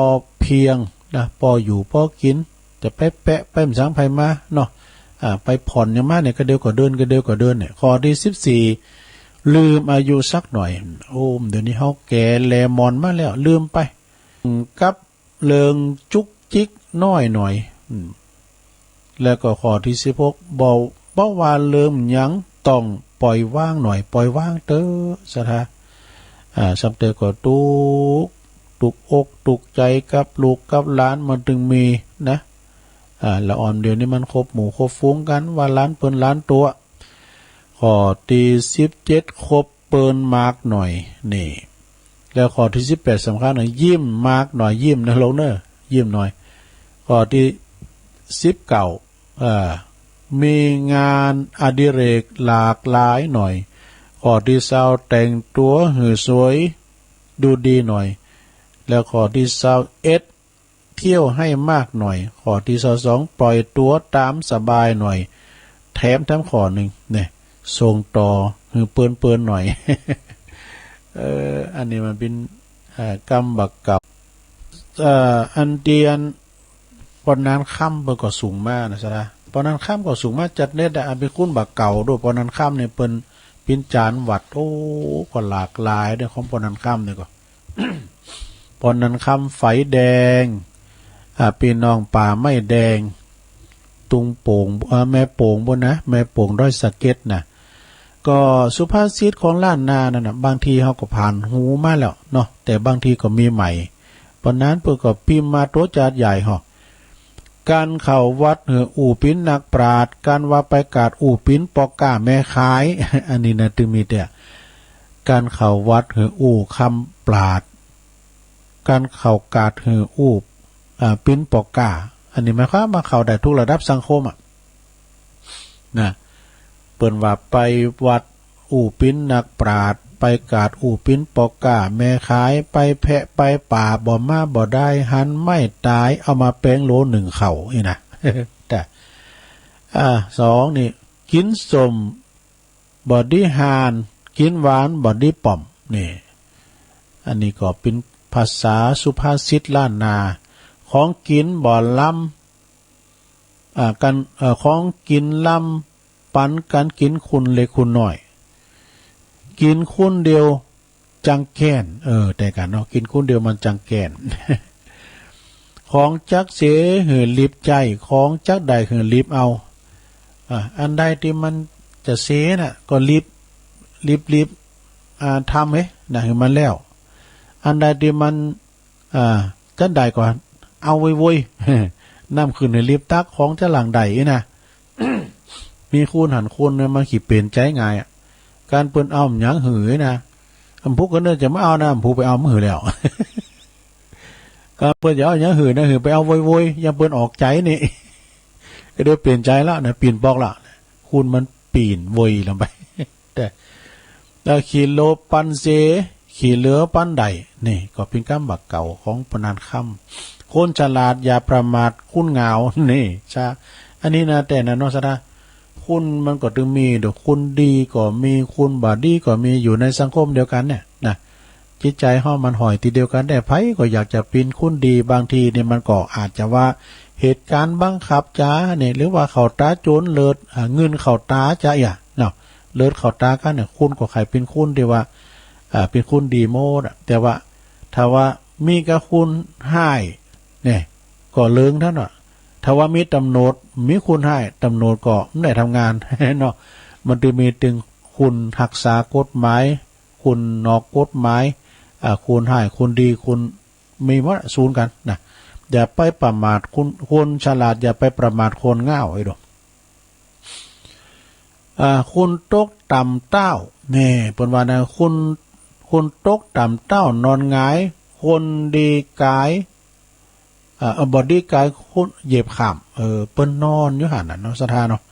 เพียงนะพออยู่พอกินจะไปแปะไปสังไผมาเนาะไปผ่อนยังมาเนี่ยก็เดียวก็เดินเนี่ยข้อที่14ลืมอายุสักหน่อยโอ้เดี๋ยวนี้เฮาแก่แลมอนมาแล้วลืมไปกับเลิงจุกจิกน้อยหน่อยแล้วก็ข้อที่16บ่ว่าเริ่มหยังต้องปล่อยว่างหน่อยปล่อยว่างเด้อซะทะสำเตก็ตุกอกตุกใจกับลูกกับหลานมันถึงมีนะละอ่อนเดี๋ยวนี้มันครบหมู่ครบฟุ้งกันว่าล้านเปิ้นล้านตัวข้อที่17ครบเปิ้นมากหน่อยนี่แล้วข้อที่18สำคัญหน่อยยิ้มมากหน่อยยิ้มนะลงเนอะยิ้มหน่อยข้อที่19มีงานอดิเรกหลากหลายหน่อยข้อที่20แต่งตัวหือสวยดูดีหน่อยแล้วข้อที่21เที่ยวให้มากหน่อยข้อที่22ปล่อยตัวตามสบายหน่อยแถมข้อหนึ่งเนี่ยส่งต่อคือเปิ้นหน่อย อันนี้มันเป็นกรรมบักกับอันเดียนปอนนั้นค่ำเปิ้นก็สูงมากนะซะนะปอนนั้นค่ำก็สูงมากจัดเน็ตอันเป็นคุณบักเก่าด้วยปอนนั้นค่ำเนี่ยเปิ้นปินจานวัดโอ้ก็หลากหลายด้วยของปอนนั้นค่ำเนี่ยก็ ปอนนั้นค่ำไฟแดงพี่น้องป่าไม่แดงตุงโป่งแม่โป่งบนนะแม่โป่งด้อยสะเก็ดนะก็สุภาษิตของล้านนานั่นน่ะบางทีเฮาก็ผ่านหูมาแล้วเนาะแต่บางทีก็มีใหม่ปานนั้นเพิ่นก็พิมพ์มาโตจาดใหญ่ฮะการเข้าวัดอู่ปิ้นนักปราชญ์การว่าไปกาดอู่ปิ้นปอกก้าแม่ขาย อันนี้นะตึงมีแต่การเข้าวัดอู่คำปราชญ์การเข้ากาดอู่ปิ้นปอกก้าอันนี้หมายความว่าเข้าได้ทุกระดับสังคมนะเปิ้นว่าไปวัดอู่ปิ้นนักปราชญ์ไปกาดอู่ปิ้นปอกก้าแม่ขายไปแพะไปป่าบ่มาบ่ได้หันไม่ตายเอามาแป้งโล1เข่านี่นะ แต่2นี่กินสมบ่ได้หานกินหวานบ่ได้ป่อมนี่อันนี้ก็เป็นภาษาสุภาษิตล้านนาของกินบ่ล้ำกันของกินล้ำปันกันกินคุณเล็กคุณน้อยกินคุณเดียวจังแก่นแต่กันเนาะกินคุณเดียวมันจังแก่น ของจักเสหือลิบใจของจักใดหือลิบเอาอันใดที่มันจะเสน่ะก็ลิบทำนะคือมันแล้วอันใดที่มันจักใดก่อนเอาไว้ๆน้ำขึ้นในลิบตักของจะหลังใดนะ มีคูณหันคูณเนี่ยมันขี่เปลี่ยนใจง่ายการเปิ้นเอาหยังหือนะอำพุก็เนื่อจะไม่เอานะอำพุไปเอามือแล้ว การเปิ้นจะเอาหยังหือนะหือไปเอาโวยๆยังเปิ้นออกใจนี่ ก็เดี๋ยวเปลี่ยนใจแล้วนะเปลี่ยนบอกละคุณมันปีนโวยลงไป แต่ขี่โลปันเสขี่เหลือปันใดนี่ก็เป็นกรรมบักเก่าของปนานค่ำคนฉลาดอย่าประมาทคุณเหงานี่ใช่อันนี้นะแต่นะน้องสดาคุณมันก็ต้องมีเดี๋ยวคุณดีก็มีคุณบาดีก็มีอยู่ในสังคมเดียวกันเนี่ยนะจิตใจห้อมันห่อยทีเดียวกันแต่ไผก็อยากจะปีนคุณดีบางทีเนี่ยมันก็อาจจะว่าเหตุการณ์บังคับจ้าเนี่ยหรือว่าเขาตาโจรเลิศเงินเขาตาจ้าอย่าเนาะเลิศเขาตากันเนี่ยคุณก็ใครเป็นคุณที่ว่าเป็นคุณดีโมดแต่ว่าถ้าว่ามีกับคุณให้เนี่ยก็เลิงท่านว่าถ้าว่ามีตำโนดมีคุณให้ตำโนดก็ไม่ได้ทำงาน เนาะมันจะมีถึงคุณรักษากฎหมายคุณนอกกฎหมายคุณให้คุณดีคุณ มีว่าศูนย์กันนะอย่าไปประมาทคนฉลาดอย่าไปประมาทคนง่าวไอ้ดอกคุณตกต่ำเต้านี่เปิ้นว่านะคุณตกต่ำเต้านอนหงายคนดีกายบอดี้กายคุณเหยียบข้ามเปิ้นนอนอยู่หั่นน่ะเนาะสถานเนาะ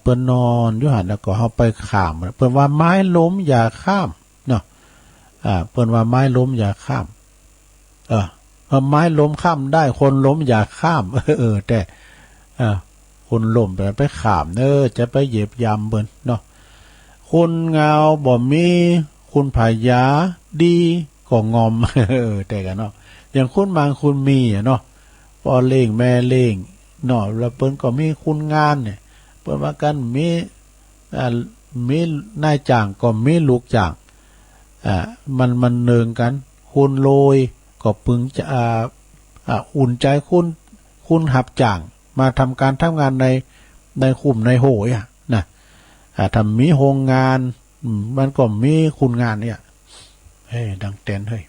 เปิ้นนอนอยู่หั่นแล้วก็เฮาไปข้ามเปิ้นว่าไม้ล้มอย่าข้ามเนาะเปิ้นว่าไม้ล้มอย่าข้ามไม้ล้มข้ามได้คนล้มอย่าข้ามแต่คนล้มไปข้ามจะไปเหยียบยำเปิ้นเนาะคุณเงาบ่มีคุณผายาดีก็งอมแต่กันเนาะอย่างคุณบางคุณมีเนาะพ่อเล่งแม่เล่งเนาะแล้วเปิ้นก็มีคุณงานเนี่ยเปิ้นว่ากันมีนายจ้างก็มีลูกจ้างมันเนืองกันคุณโรยก็ปึงจะอุ่นใจคุณหับจ้างมาทำการทำงานในคุมในโหยนะทำมีโรงงานมันก็มีคุณงานเนี่ยดังเต้นเฮ้ย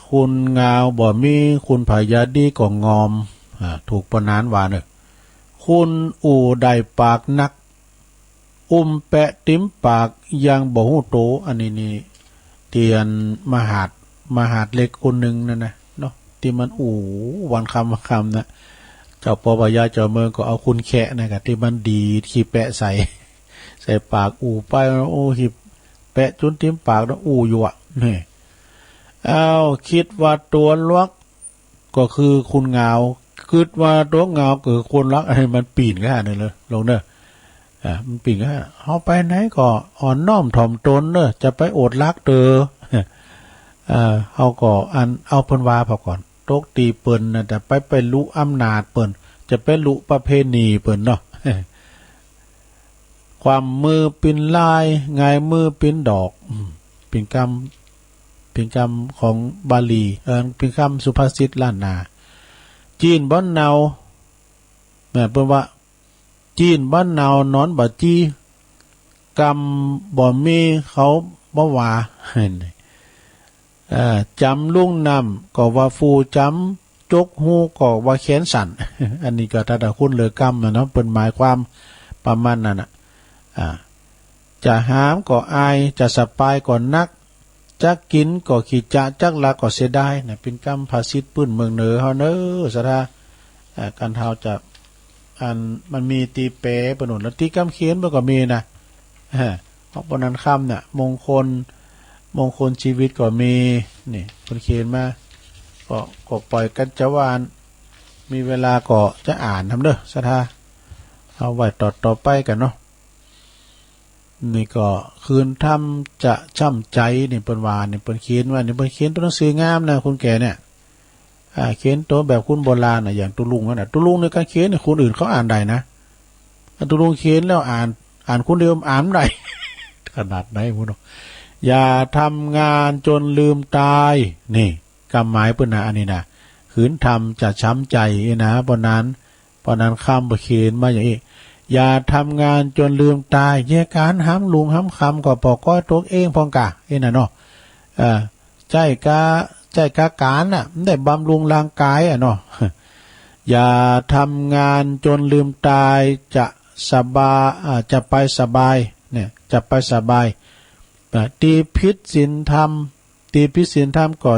คุณงาวบ่มีคุณผายาดีก็งอมถูกประนานว่าเนอะคุณอู่ได้ปากนักแปะติ้มปากยังบ่ฮู้โตอันนี้นี่เตียนมหาดเล็กคนหนึ่งนั่นนะเนาะที่มันวันคำนะเจ้าปอปยาเจ้าเมืองก็เอาคุณแคะนะครับที่มันดีขี้แปะใส่ปากไปหิบแปะจนติ้มปากแล้วอยู่นี่คิดว่าตัวลักก็คือคุณเงาคิดว่าตัวเงาคือคนรักอะไรมันปีนกันเลยลงเนอะมันปีนกันเอาไปไหนก็อ่อนน้อมถ่อมตนเนอะจะไปอดรักเอาก็เอาเพิ่นว่าพอก่อนตกตีเปิ้นนะแต่ไปลุอำนาจเปิ้นจะไปลุประเพณีเปิ้นเนาะความมือปินลายงายมือปินดอกปิ่นกำของบาลีปิ่นคำสุภาษิตล้านนาจีนบ้านเนาเปิ้นว่าจีนบ้านเนานอนบ่จี้กำบ่มีเขาบ่ว่าจำลุ่งนำก็ว่าฟูจำจกหูก็ว่าแขนสั่น อันนี้ก็ถ้าคุณเหลือกรรมนะเนาะเป็นหมายความประมาณนั้นจะหามก็อายจะสปายก็นักจักกินก็ขี้จะจักละก็เสียดายเนี่ยเป็นกรรมภาษิตปื้นเมืองเหนือเฮาเน้อสะทาการเฮาจะมันมีตีเป๋ปนุนแล้วตีกำเขียนมันก็มีนะเพราะปนันคำเนี่ยมงคลชีวิตก็มีนี่คนเขียนมาก็ปล่อยกันจะวานมีเวลาก็จะอ่านทำเด้อสะทาเอาไว้ต่อไปกันเนาะนี่ก็คืนทำจะช่ำใจนี่เปิ้นว่านี่เปิ้นเขียนว่านี่เปิ้นเขียนตัวหนังสืองามนะคุณแก่เนี่ยเขียนตัวแบบคุณโบราณนะอย่างตุลุงนั่นน่ะตุลุงในการเขียนเนี่ยคนอื่นเขาอ่านได้นะตุลุงเขียนแล้วอ่านคนเดียวอ่านได้ ขนาดไหนพุ่นอย่าทำงานจนลืมตายนี่กำหมายเปิ้นนะอันนี้นะขืนทำจะช้ำใจนะเพราะนั้นคำบ่เขียนมาอย่างนี้อย่าทำงานจนลืมตายแยกการห้ำลุงห้ำคำก็ปอกก้อยตัวเองพองกะน่ะเนาะใจกะการน่ะได้บำรุงร่างกายเนาะอย่าทำงานจนลืมตายจะจะไปสบายเนี่ยจะไปสบายตีพิษศีลธรรมก็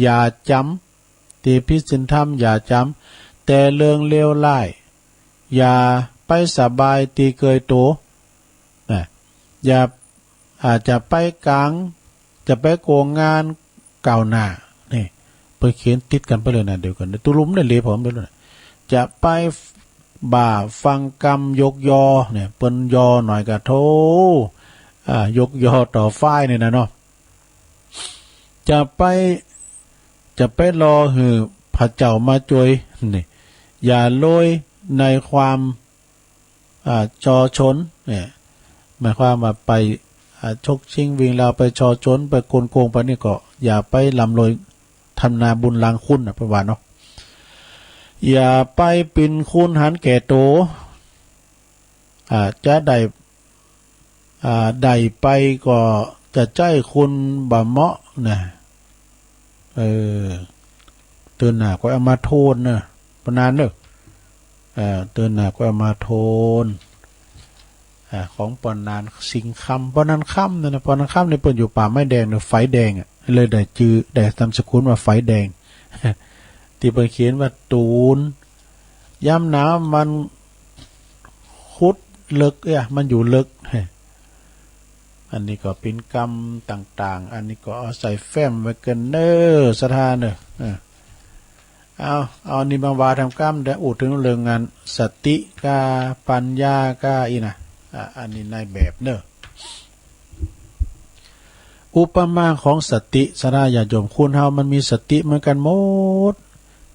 อย่าจำตีพิษศีลธรรมอย่าจำแต่เรื่องเลวร้ายอย่าไปสบายตีเกยโตอย่าจะไปกลางจะไปโกงงานเก่าหน้านี่ไปเขียนติดกันไปเลยนะเดี๋ยวกันตุลุมได้เลยผมไปเลยจะไปบ่าฟังกรรมยกยอเนี่ยเปิ้นยอหน่อยกะโทยกยอต่อฝ้ายเนี่ยนะเนาะจะไปรอหือพระเจ้ามาจวยนี่อย่าโรยในความชอชนเนี่ยหมายความว่าไปชกชิงวิ่งเราไปชอชนไปโกงไปนี่ก็อย่าไปลำลอยทำนาบุญล้างคุณประวัติเนาะอย่าไปปินคุณหันแก่โตจะได้ไปก็จะใจคุณบ่เหมาะ นะเตือนหนาก็เอามาโทนนะปนานเนอะเตือนหนาก็เอามาโทนของปอนนานสิงคำปอนนานค่ำนะปอนนานค่ำในเปิดอยู่ป่าไม้แดงเนี่ยไฟแดงเลยได้จื้อได้ตามสกุลว่าไฟแดงที่เปิดเขียนว่าตูนย่ำน้ำมันคุดเลิกมันอยู่เลิกอันนี้ก็เป็นกรรมต่างๆอันนี้ก็เอาใส่แฟ้มไว้กันเนอสถานเนอเอานี่มาว่าทำกรรมได้อุดถึงเรื่องงานสติกาปัญญากาอีนะอันนี้ในแบบเนออุปมาของสติสราญาโยมคุณเฮามันมีสติเหมือนกันหมด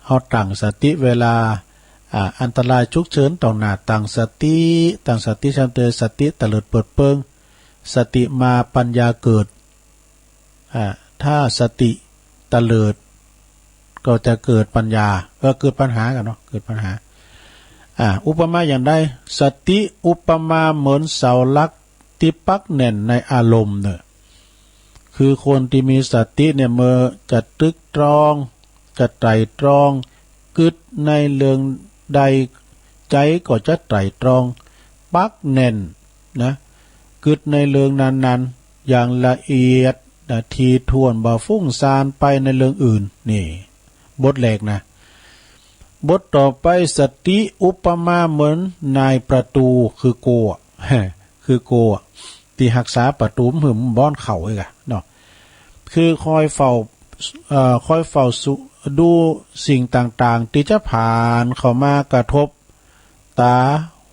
เฮาตั้งสติเวลาอันตรายฉุกเฉินต่อหน้าตั้งสติชันเตสติตะเลิดเปิดเปิงสติมาปัญญาเกิดถ้าสติตะเลิดก็จะเกิดปัญญาก็เกิดปัญหากันเนาะเกิดปัญหาอุปมาอย่างใดสติอุปมาเหมือนเสาหลักที่ปักแน่นในอารมณ์เนี่ยคือคนที่มีสติเนี่ยเมื่อจะตึกตรองจะไตรตรองกึดในเรื่องใดใจก็จะไตรตรองปักแน่นนะกึดในเรื่องนั้นๆอย่างละเอียดทีท่วนบ่ฟุ้งซ่านไปในเรื่องอื่นนี่บทแรกนะบทต่อไปสติอุปมาเหมือนนายประตูคือโกคือโกที่รักษาประตูหึมบ้อนเข่าอีกเนาะคือคอยเฝ้าดูสิ่งต่างๆที่จะผ่านเข้ามากระทบตา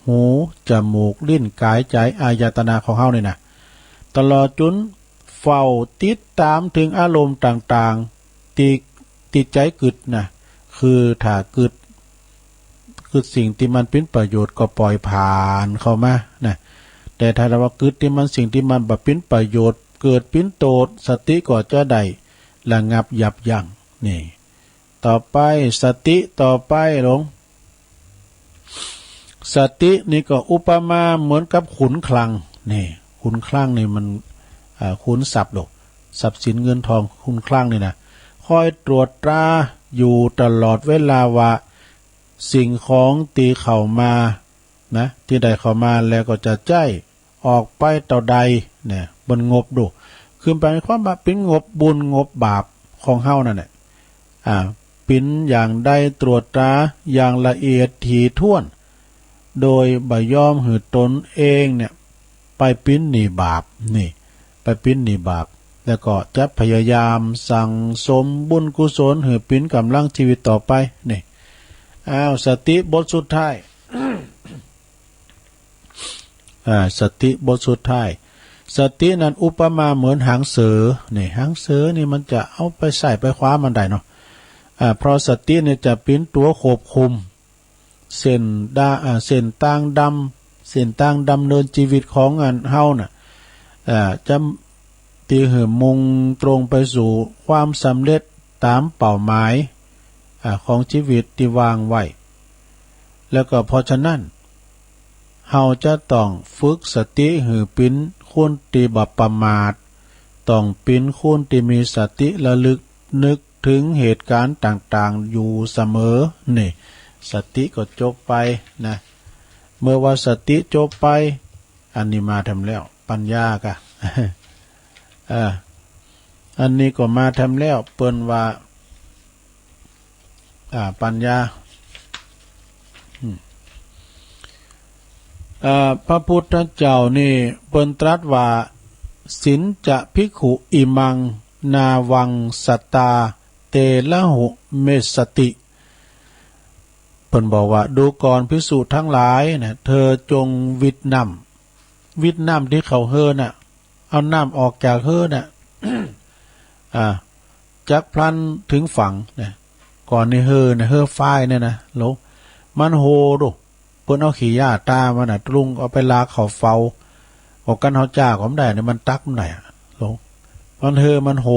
หูจมูกลิ้นกายใจอายตนะของเฮานี่นะตลอดจนเฝ้าติดตามถึงอารมณ์ต่างๆติดใจกึดนะคือถ้ากึดคือสิ่งที่มันเป็นประโยชน์ก็ปล่อยผ่านเข้ามานะแต่ถ้าเราว่ากึดที่มันสิ่งที่มันบ่เป็นประโยชน์เกิดปิ้นโตดสติก็จะได้ระงับยับยั้งนี่ต่อไปสติต่อไปหลงสตินี่ก็อุปมาเหมือนกับขุนคลังนี่ขุนคลังนี่มันขุนทรัพย์ดอกทรัพย์สินเงินทองขุนคลังนี่นะคอยตรวจตราอยู่ตลอดเวลาว่าสิ่งของตีเข้ามานะที่ใดเข้ามาแล้วก็จะใจออกไปต่อใดเนี่ยบนงบดูคือไปความว่าเป็นงบบุญงบบาปของเฮานั่นแหละเป็นอย่างใดตรวจตราอย่างละเอียดถี่ถ้วนโดยบ่ยอมหือตนเองเนี่ยไปปิ้นหนีบาปนี่ไปปิ้นหนีบาปแล้วก็จะพยายามสั่งสมบุญกุศลหือปิ้นกำลังชีวิตต่อไปนี่สติบทสุดท้าย สติบทสุดท้ายสตินั้นอุปมาเหมือนหางเสือนี่หางเสือนี่มันจะเอาไปใส่ไปคว้ามันได้เนาะเพราะสติเนี่ยจะเป็นตัวควบคุมเส้นต่างดำเนินชีวิตของเฮาน่ะจะตีเหิมมุ่งตรงไปสู่ความสำเร็จตามเป้าหมายของชีวิตที่วางไว้แล้วก็เพราะฉะนั้นเฮาจะต้องฝึกสติหือปิ้นคนที่บ่ประมาทต้องปิ้นคนที่มีสติระลึกนึกถึงเหตุการณ์ต่างๆอยู่เสมอนี่สติก็จบไปนะเมื่อว่าสติจบไปอันนี้มาทำแล้วปัญญากะ อันนี้ก็มาทำแล้วเปิ้นว่าปัญญาพระพุทธเจ้านี่เปิ้นตรัสว่าสินจะภิกขุอิมังนาวังสตาเตละหุเมสติเพิ่นบอกว่าดูก่อนภิกษุทั้งหลายนะเธอจงวิดน้ำที่เขาเฮอน่ะเอาน้ำออกจากเฮอน่ะ จักพลันถึงฝั่งนะก่อนในเฮอนะเฮอฝ้ายเนี่ยนะโลมันโหดูเพิ่นเอาขี้ยาตามันน่ะตรุงเอาไปลาเขาเฝ้าออกกันเฮาจ้าก็ไม่ได้เนี่ยมันตักมันได้โลมันเฮอมันโห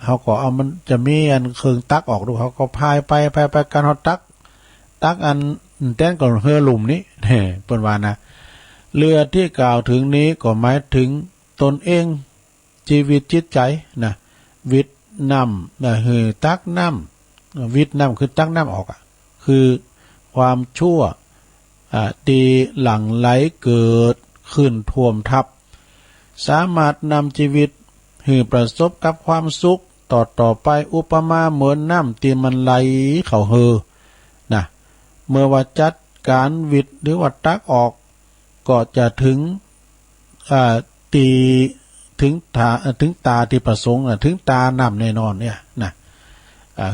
เขาก็เอามันจะมีอันเครื่องตักออกดูเขาก็พายไปกันเขาตักอันแต้นก่อนเฮือหลุมนี้เนี่ยเปิ้นว่านะเรือที่กล่าวถึงนี้ก็หมายถึงตนเอง ชีวิตจิตใจนะวิทน้ำนะคือตักน้ำวิทน้ำคือตักน้ำออกคือความชั่วดีหลั่งไหลเกิดขึ้นท่วมทับสามารถนำชีวิตให้ประสบกับความสุขต่อไปอุปมาเหมือนน้ำที่มันไหลเข้านะเมื่อว่าจัดการวิทหรือว่าตักออกก็จะถึงตีถึงตาที่ประสงค์ถึงตาน้ำแน่นอนเนี่ยนะ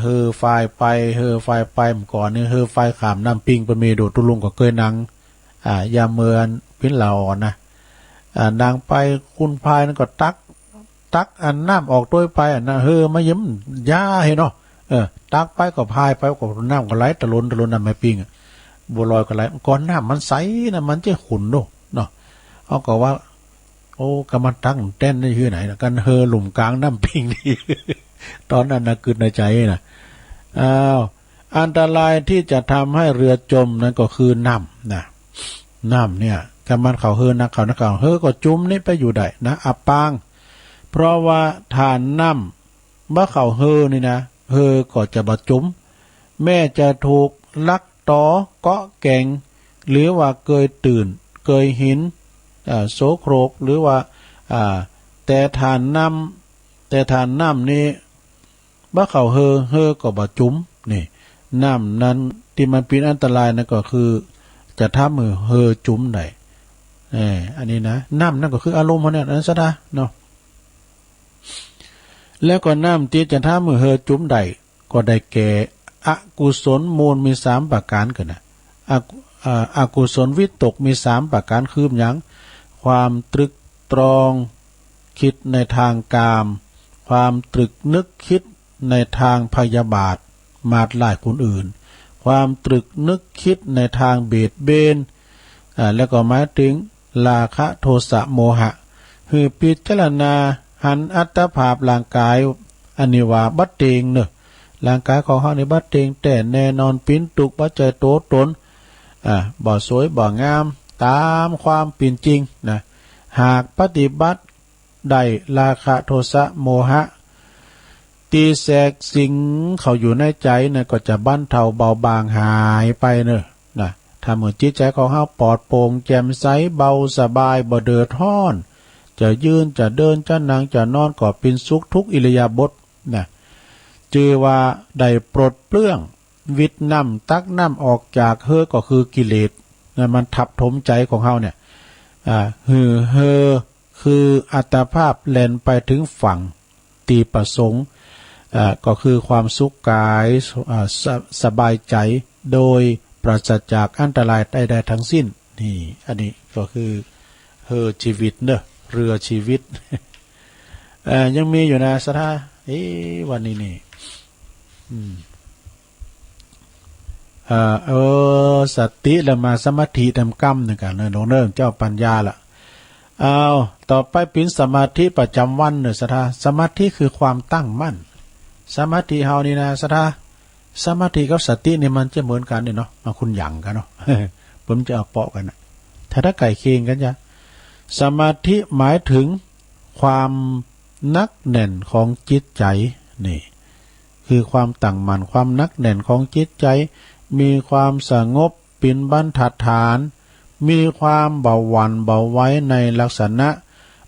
เฮอไฟไปเฮอไฟไปเมื่อก่อนเนี่ยเฮอไฟขามน้ำปิงไปมีโดดตุลุงก็เคยนังยามเมือนพิ้นเหล่านะดังไปคุณพายนั่นก็ตักอันน้ำออกด้วยไปนะเฮอมายิ้มยาเห็นเนาะตักไปก็พายไปก็น้ำก็ไหลตะลุนน้ำไม่ปิงบัวลอยก็ไหลก่อนน้ำมันใสนะมันจะขุ่นเนาะเอาก็ว่าโอ้กำมันตั้งเต้นนี่คือไหนนะกันเฮอหลุมกลางน้ำปิงนี่ ตอนนั้นนะกึศในใจนะอันตรายที่จะทำให้เรือจมนั้นก็คือน้ำเนี่ยกำมันเขาเฮอนักเขาเฮอก็จุ่มนี่ไปอยู่ได้นะอับปางเพราะว่าฐานน้ำเมื่อเขาเฮอนี่นะเฮอก็จะบาจุ่มแม่จะถูกลักต่อเกาะแก่งหรือว่าเกยตื่นเกยหินโสโครกหรือว่าแต่ฐานน้ำนี่เมื่อเขาเฮอก็บาจุ่มนี่น้ำนั้นที่มันเป็นอันตรายนั่นก็คือจะทำมือเฮอจุ่มได้อันนี้นะน้ำนั่นก็คืออารมณ์เนี่ยนั่นซะนะเนาะแล้วก็น้ำที่จะทำมือเฮอจุ่มได้ก็ได้แก่อกุศลมูลมี3ประการกันนะอกุศลวิตกมี3ประการคืออย่างความตรึกตรองคิดในทางกามความตรึกนึกคิดในทางพยาบาทมาดลายคนอื่นความตรึกนึกคิดในทางเบียดเบียนแล้วก็หมายถึงราคะโทสะโมหะคือพิจารณาหันอัตภาพร่างกายอันนี้ว่าบัดเตงเนอะร่างกายของเขาในบัดเตงแต่แน่นอนปิ้นตุกบัดใจโตตนบ่สวยบ่งามตามความเป็นจริงนะหากปฏิบัติได้ราคะโทสะโมหะตีแสกสิ่งเขาอยู่ในใจเนี่ยก็จะบรรเทาเบาบางหายไปเนอะนะทำให้จิตใจของเขาปลอดโปร่งแจ่มใสเบาสบายบ่เดือดร้อนจะยืนจะเดินจะนั่งจะนอนก็เป็นสุขทุกอิริยาบถนะจือว่าได้ปลดเปลื้องวิตน้ำตักน้ำออกจากเฮอก็คือกิเลสนะมันทับถมใจของเขาเนี่ยเฮอคืออัตภาพแล่นไปถึงฝั่งตีประสงค์ก็คือความสุขกายสบายใจโดยปราศจากอันตรายใดๆทั้งสิ้นนี่อันนี้ก็คือเฮอชีวิตเนอะเรือชีวิต ยังมีอยู่นะสถาวันนี้นี่สติและมาสมาธิทำกรรมหนึ่งกันเนอะน้องเนิ่งเจ้าปัญญาละต่อไปเป็นสมาธิประจำวันเนอะสถาสมาธิคือความตั้งมั่นสมาธิเฮานี่นะสถาสมาธิกับสตินี่มันจะเหมือนกันเนาะมาคุณหยั่งกันเนาะ ผมจะเอาเปาะกันนะถ้าไก่เคียงกันจะสมาธิหมายถึงความนักแน่นของจิตใจนี่คือความตั้งมั่นความนักแน่นของจิตใจมีความสงบเป็นบรรทัดฐานมีความเบาหวานเบาไว้ในลักษณะ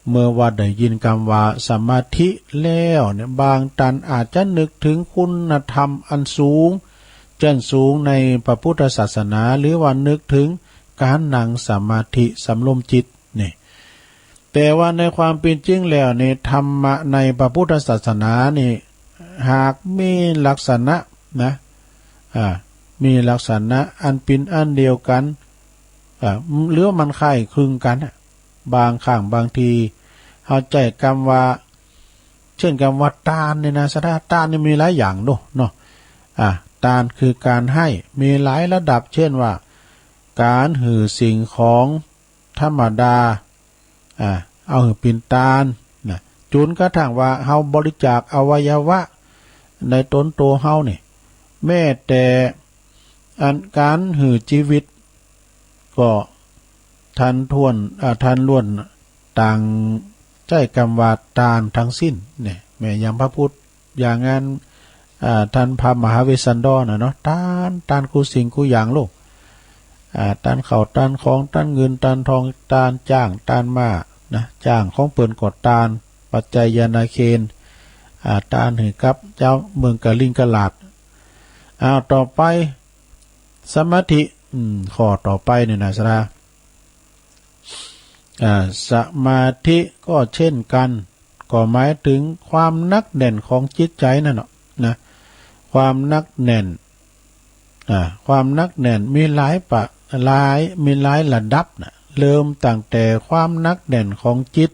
เมื่อว่าได้ยินคำว่าสมาธิแล้วเนี่ยบางท่านอาจจะนึกถึงคุณธรรมอันสูงเจนสูงในพระพุทธศาสนาหรือว่านึกถึงการนั่งสมาธิสำรวมจิตนี่แต่ว่าในความเป็นจริงแล้วในธรรมะในพระพุทธศาสนานี่หากมีลักษณะนะมีลักษณะอันเป็นอันเดียวกันหรือมันคล้ายคลึงกันบางครั้งบางทีเข้าใจคำว่าเช่นคำว่าทานเนี่ยนะสถาทานนี่มีหลายอย่างเนาะทานคือการให้มีหลายระดับเช่นว่าการหือสิ่งของธรรมดาเอาหือปินทานนะจนกระทั่งว่าเฮาบริจาคอวัยวะในตนตัวเฮานี่แม้แต่อันการหือชีวิตก็ทันล้วนต่าง ใจกรรมว่าตานทั้งสิ้นเนี่ยแม่ยังพระพุทธอย่างงานท่านพระมหาเวสสันดรเนาะตานกูสิ่งกูอย่างโลกตานเขาตานของตานเงินตานทองตานจ้างตานมานะจ้างของเปิ่นกดตานปัจจัยยานาเคนตานให้กับเจ้าเมืองกะลิงกะลาดต่อไปสมาธิข้อต่อไปเนี่ยนะสราสมาธิก็เช่นกันก็หมายถึงความนักแน่นของจิตใจนั่นเนาะนะความนักแน่นความนักแน่นมีหลายระดับนะเริ่มตั้งแต่ความนักแน่นของจิต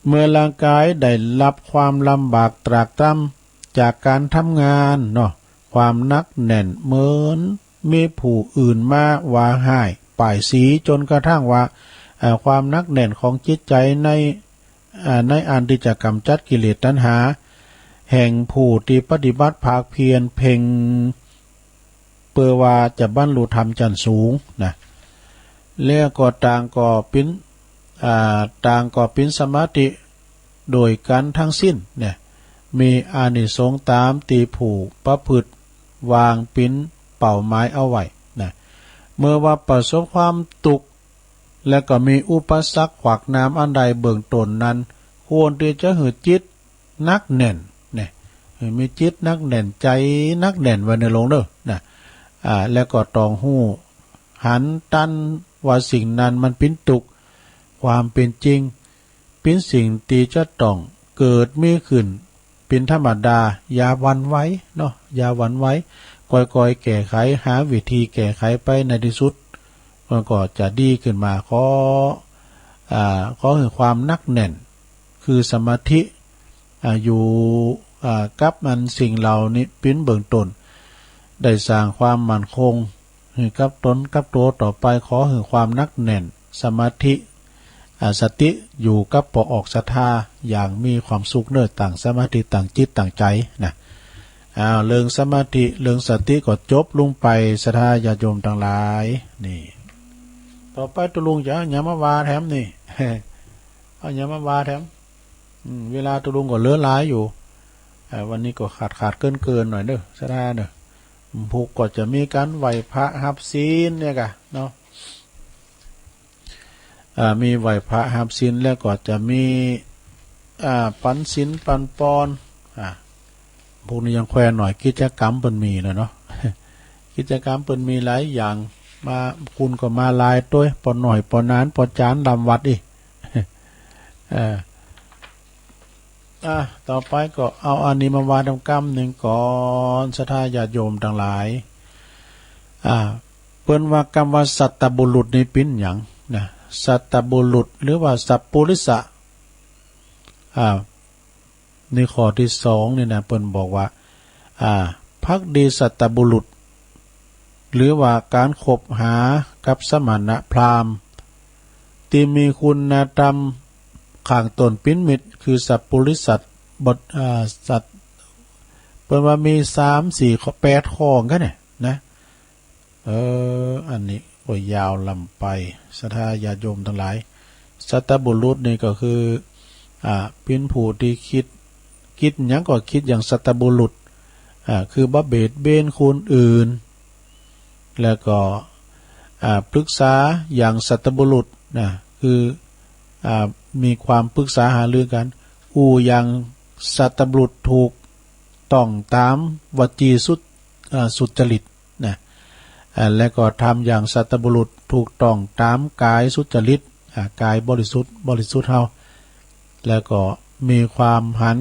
เมื่อร่างกายได้รับความลำบากตรากตรำจากการทำงานเนาะความนักแน่นเหมือนมีผู้อื่นมาว่าให้ป่ายสีจนกระทั่งว่าความนักแน่นของจิตใจในอันที่จะกำจัดกิเลสตัณหาแห่งผู้ที่ปฏิบัติภาคเพียรเพ่งเพื่อว่าจะบรรลุธรรมชั้นสูงนะแล้วก็ต่างก็เป็นสมาธิโดยกันทั้งสิ้นเนี่ยมีอานิสงส์ตามตีผู้ประพฤติวางปิ้นเป่าไม้เอาไว้นะเมื่อว่าประสบความตุกและก็มีอุปสรรคขวากน้ำอันใดเบื้องต้นนั้นควรที่จะหือจิตนักแน่นเนี่ยมีจิตนักแน่นใจนักแน่นไว้ในลงเด้อนะแล้วก็ตองหู้หันตันว่าสิ่งนั้นมันเป็นตุกความเป็นจริงเป็นสิ่งที่จะต้องเกิดมีขึ้นเป็นธรรมดาอย่าหวั่นไหวเนาะอย่าหวั่นไหวก่อยๆแก้ไขหาวิธีแก้ไขไปในที่สุดมันก็จะดีขึ้นมาขอคือความนักแน่นคือสมาธิอยู่กับมันสิ่งเหล่านี้เป็นเบื้องต้นได้สร้างความมั่นคงให้กับตนกับตัวต่อไปขอให้ความนักแน่นสมาธิสติอยู่กับปออกศรัทธาอย่างมีความสุขเนิ่นต่างสมาธิต่างจิตต่างใจนะเรื่องสมาธิเรื่องสติก็จบลงไปศรัทธาญาติโยมทั้งหลายนี่ต่อไปตุลุงจะอย่ามาวาแถมนี่ เอาอย่ามาวาแถมเวลาตุลุงก็เหลือหลายอยู่วันนี้ก็ขาดเกินหน่อยเด้อศรัทธาเด้อผูกก็จะมีการไหวพระหับศีลเนี่ยกะเนาะมีไหวพระหับศีลแล้วก็จะมีปันศีลปันปอนพวกนี้ยังแควนหน่อยกิจกรรมเปิ้นมีเลยเนาะ กิจกรรมเปิ้นมีหลายอย่างมาคุณก็มาลายตัวปอหน่อยปอนานปอจานลำวัดอีก ต่อไปก็เอาอันนี้มาวาดกรรมหนึ่งก่อนศรัทธาญาติโยมทั้งหลายเปิ้นว่ากรรมว่าสัตตบุรุษนี่เป็นหยังนะสัตตบุรุษหรือว่าสัพปุริสะในข้อที่สองนี่นะเปิ้นบอกว่าภักดีสัตตบุรุษหรือว่าการคบหากับสมณพราหมณ์ที่มีคุณธรรมข้างตนเป็นมิตรคือสัพปุริสัตบทสัตเปิ้นว่ามี3-4 ข้อ8ข้อกันเนี่ยนะอันนี้ก็ยาวลำไปศรัทธาญาติโยมทั้งหลายสัตตบุรุษนี่ก็คือเป็นผู้ที่คิดหยังก็คิดอย่างสัตตบุรุษคือบ่เบียดเบียนคนอื่นแล้วก็ปรึกษาอย่างสัตตบุรุษนะคือมีความปรึกษาหารือกันอย่างสัตตบุรุษถูกต้องตามวจีสุจริตนะและก็ทำอย่างสัตตบุรุษถูกต้องตามกายสุจริตกายบริสุทธิ์เฮาแล้วก็มีความหัน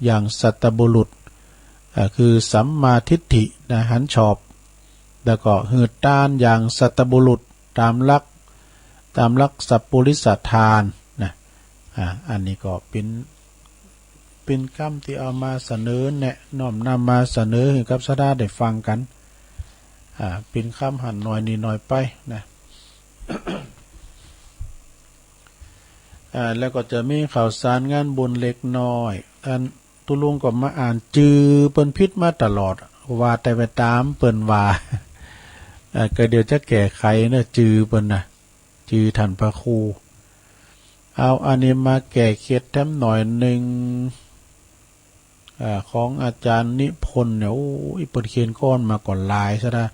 อย่างสัตตบุรุษคือสัมมาทิฏฐินะหันชอบแล้วก็หืดต้านอย่างสัตตบุรุษตามหลักสัพปุริสทานนะอันนี้ก็เป็นคำที่เอามาเสนอแนะน้อมนำมาเสนอให้กับศรัทธาได้ฟังกันเป็นคำหันหน่อยนิดหน่อยไปนะ แล้วก็จะมีข่าวสารงานบุญเล็กน้อยตุลุงก็มาอ่านจือเปิ้นพิษมาตลอดว่าแต่ไปตามเปิ้นว่า ก็เดี๋ยวจะแก้ไขนะจือเปิ้นนะจือท่านพระครู เอาอันนี้มาแก่เคล็ดแถมหน่อยหนึ่งของอาจารย์นิพนธ์เนี่ยโอ้ยเปิดเขียนก้อนมาก่อนลายซะนะ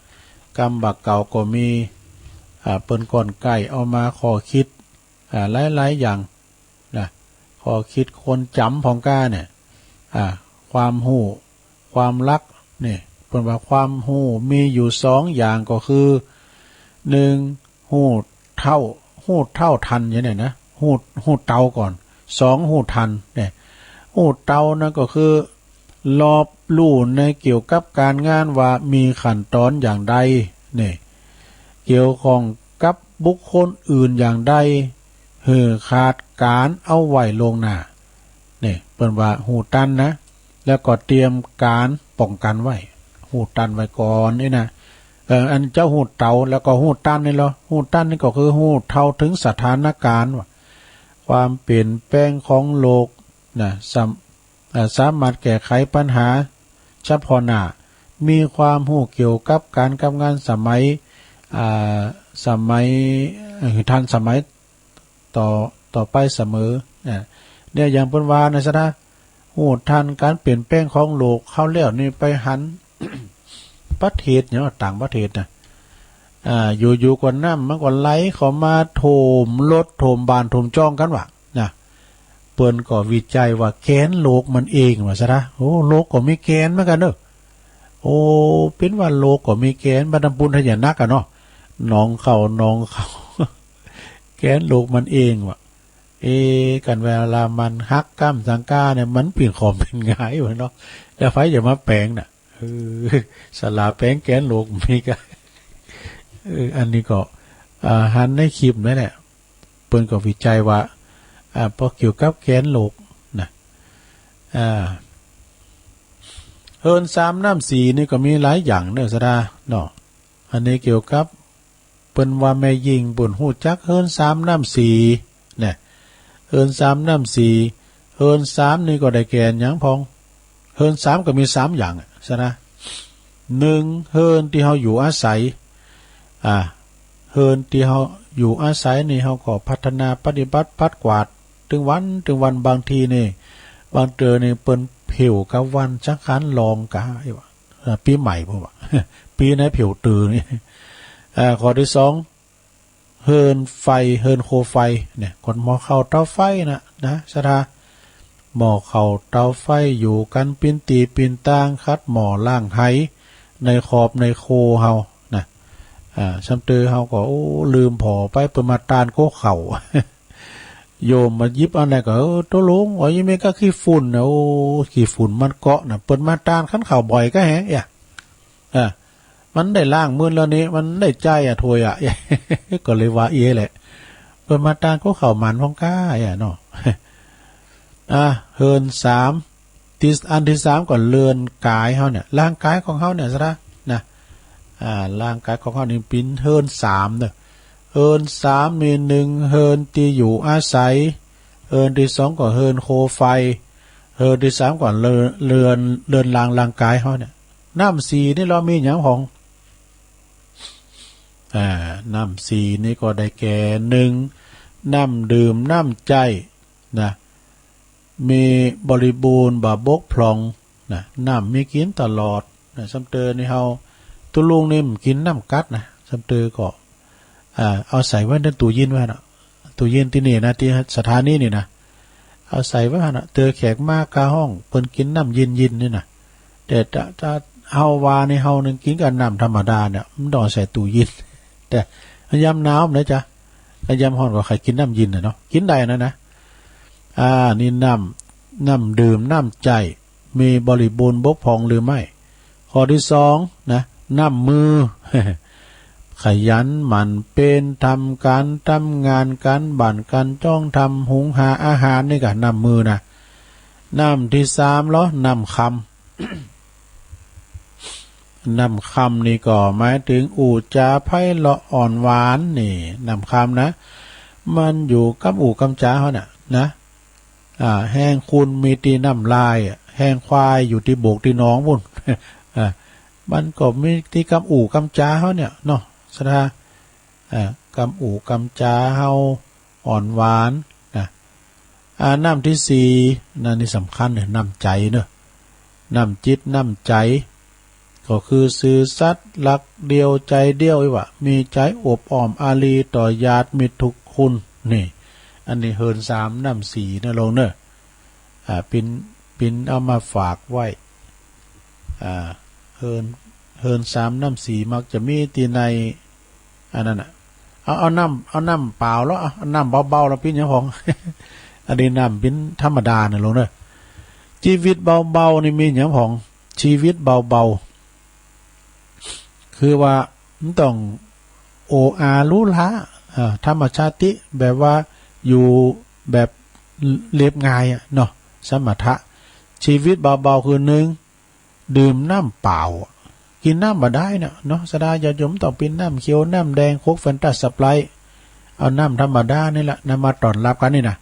กำบักเก่าก็มีเปิ้นก่อนไก่เอามาขอคิดหลายๆอย่างนะขอคิดคนจำของก้าเนี่ยความหู้ความรักเนี่ยเปิ้นว่าความหู้มีอยู่สองอย่างก็คือหนึ่งหู้เท่าทันอย่างนี้นะหู้เตาก่อนสองหู้ทันเนี่ยหู้เตานั่นก็คือรอบรู้ในเกี่ยวกับการงานว่ามีขั้นตอนอย่างใดเนี่ยเกี่ยวของกับบุคคลอื่นอย่างใดขาดการเอาไว้ลงหน้าเนี่ยเปิ้นว่าหูตันนะแล้วก็เตรียมการป้องกันไว้หูตันไว้ก่อนนี่นะอันเจ้าหูเตาแล้วก็หูตันนี่เหรอหูตันนี่ก็คือหูเท่าถึงสถานการณ์ว่าความเปลี่ยนแปลงของโลกนะสามารถแก้ไขปัญหาเฉพาะหน้ามีความหูเกี่ยวกับการกับงานสมัยทันสมัยต่อไปเสมอเนี่ยอย่างเปิ้นว่านะซะนะหูทันการเปลี่ยนแปลงของโลกเข้าแล้วนี่ไปหัน ประเทศเนี่ยต่างประเทศนะอยู่ๆก่อนน้ำมันก็ไหลเข้ามาโถมรถโถมบ้านโถมจ้องกันว่ะนะเปิ้นก็วิจัยว่าแกนโลกมันเองว่าซะนะโอ้โลกก็มีแกนเหมือนกันเด้อโอ้เป็นว่าโลกก็มีแกนบรรดาบุญทะยานักอะเนาะน้องเขาแกนโลกมันเองว่ะกันเวลามันฮักก้ามสังกาเนี่ยมันเปลี่ยนของเป็นง่ายวะเนาะแล้วไฟอย่ามาแปลงน่ะสลาแปลงแกนโลกมีกันอันนี้ก็หันในคลิปนั่นแหละเปิ้นก็วิจัยว่าพอเกี่ยวกับแกนโลกนะเฮิรน3น้ำ4นี่ก็มีหลายอย่างเด้อซะดาเนาะอันนี้เกี่ยวกับเปิ้นว่าแม่ยิงบุญฮู้จักเฮิรน3น้ำ4เนี่ยเฮิรน3น้ำ4เฮิรน3นี่ก็ได้แก่นหยังพองเฮิรน3ก็มี3อย่างซะนะ1เฮิรนที่เฮาอยู่อาศัยเฮิรนที่เฮาอยู่อาศัยนี่เฮาก็พัฒนาปฏิบัติปัดกวาดถึงวันบางทีนี่บางเตือนี่เปิ้นผิวกับวันจักขันลองกะว่าปีใหม่พวกว่าปีไหนผิวตื่นนี่ข้อที่2เฮิรนไฟเฮิรนโคไฟเนี่ยคนหม้อเข้าเตาไฟนะสะทาหม้อเข้าเตาไฟอยู่กันปินตีปินต่างคัดหม้อล่างไหในขอบในโคเฮานะซ้ำเตอเฮาก็โอ้ลืมผอไปเปิดมาตานโคเข่า โยมมายิบอันไหนก็ตัวลุงว่ายังไม่ก็ขี้ฝุ่นนะโอ้ขี้ฝุ่นมันเกาะนะเปิดมาตานขั้นเข่าบ่อยก็แฮะมันได้ล่างมือแล้วนี้มันได้ใจถวยก็เลยว่าแหละเปิดมาตานโคเข่ามันพ้องก้าเนาะเฮิรน3อันที่3ก่อนเลือนกายเฮาเนี่ยร่างกายของเฮาเนี่ยซะนะร่างกายของเฮานี่เป็นเฮิรน3เด้อเฮิรน3มี1เฮิรนที่อยู่อาศัยเฮิรนที่2ก็เฮิรนโคไฟเฮิรนที่3ก็เรือนร่างกายเฮาเนี่ยน้ำ4นี่เรามีหยังของน้ำ4นี่ก็ได้แก่1น้ำดื่มน้ำใจนะมีบริบูรณ์บ่บกพร่องนะน้ำมีกินตลอดนะซ้ำเตอนี่เฮาตุลุงนี่กินน้ำกัดนะซ้ำเตอก็เอาใส่ไว้ในตู้เย็นไว้นะตู้เย็นที่นี่นะที่สถานีนี่นะเอาใส่ไว้นะเตอแขกมากกาห้องเปิ้นกินน้ำเย็นนี่นะแต่ถ้าเฮาวาในเฮานึงกินกับน้ำธรรมดาเนี่ยมันต้องใส่ตู้เย็นแต่ยามหนาวนะจ๊ะยามร้อนก็ใครกินน้ำเย็นเนาะกินได้นะนี่น้ำดื่มน้ำใจมีบริบูรณ์บกพร่องหรือไม่ข้อที่2นะน้ำมือ ขยันหมั่นเป็นทำการทำงานการบ้านการจ้องทำหุงหาอาหารนี่ก็น้ำมือนะน้ำที่3แล้วน้ำคำน้ำคำนี่ก็หมายถึงอู่จาไพเราะอ่อนหวานนี่น้ำคำนะมันอยู่กับอู่กำจาเขาเนี่ยนะแห้งคุณมีตีน้ำลายแห้งควายอยู่ที่โบกที่น้องบุญ มันก็มีที่กำอู่กำจาเขาเนี่ยเนาะสถากำอู่กำจาเฮาอ่อนหวานนะ น้ำที่สี่นั่นนี่สำคัญเนี่ยน้ำใจเนอะน้ำจิตน้ำใจก็คือซื่อสัตย์รักเดียวใจเดียววะมีใจอบอ้อมอารีต่อญาติมิตรทุกคุณนี่อันนี้เฮินสามน้ำสี่นะลงเนอะปินเอามาฝากไว้เฮินสามน้ำสี่มักจะมีตีในอันนั้นอ่ะเอาน้ำเปล่าแล้วเอาน้ำเบาๆแล้วปิ้นยังของ อันนี้น้ำปิ้นธรรมดาเนี่ยลงเนอะชีวิตเบาๆนี่มีอย่างของชีวิตเบาๆคือว่ามันต้องโออารู้ละธรรมชาติแบบว่าอยู่แบบเรียบง่ายเนาะสมถะชีวิตเบาๆคือหนึ่งดื่มน้ำเปล่ากินน้ำมาได้เนาะสดาญาโยมต้องเป็นน้ำเขียวน้ำแดงโคกแฟนตาสไปร์เอาน้ำธรรมดานี่แหละนำมาต้อนรับกันนี่นะ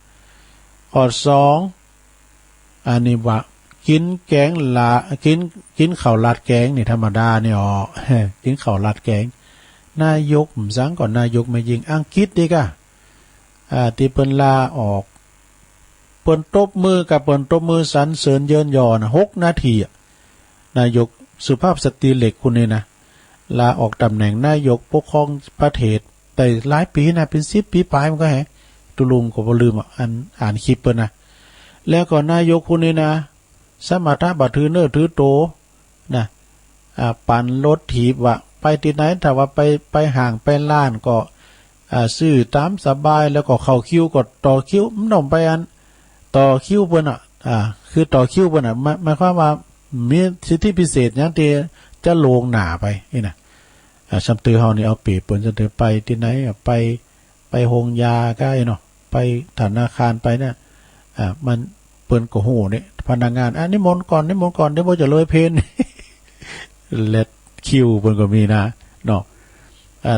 ข้อสองอันนี้ว่ากินแกงละกินข้าวราดแกงนี่ธรรมดาเนี่ยกินข้าวราดแกงนายกสังก่อนนายกมายิงอังกฤษดีกะที่เปิ้นลาออกเปิ้นตบมือกับเปิ้นตบมือสรรเสริญเยินยอนะ6 นาทีนายกสุภาพสตรีเหล็กคุณนี่นะลาออกตำแหน่งนายกปกครองประเทศแต่หลายปีนะเป็น10 ปีปลายมันก็แหตุลุงก็บ่ลืมอ่านคลิปเปิ้นนะแล้วก็นายกคุณนี่นะสมถะบ่ถือเนื้อถือโตนะปั่นรถถีบว่าไปที่ไหนถ้าว่าไปห่างไปล้านก็ซื้อตามสบายแล้วก็เข้าคิวก็ต่อคิวมันต้องไปต่อคิวเพิ่นคือต่อคิวเพิ่นหมายความว่ามีสิทธิพิเศษหยังที่จะลงหน้าไปนี่นะชำตือเฮานี่เอาเปรียบเพิ่นจะไปที่ไหนไปโรงยาก็ได้เนาะไปธนาคารไปเนี่ยมันเปิ้นก็ฮู้นี่พนักงานนิมนต์ก่อนเดี๋ยวบ่จะเลยเพน เลดคิวเพิ่นก็มีนะเนาะ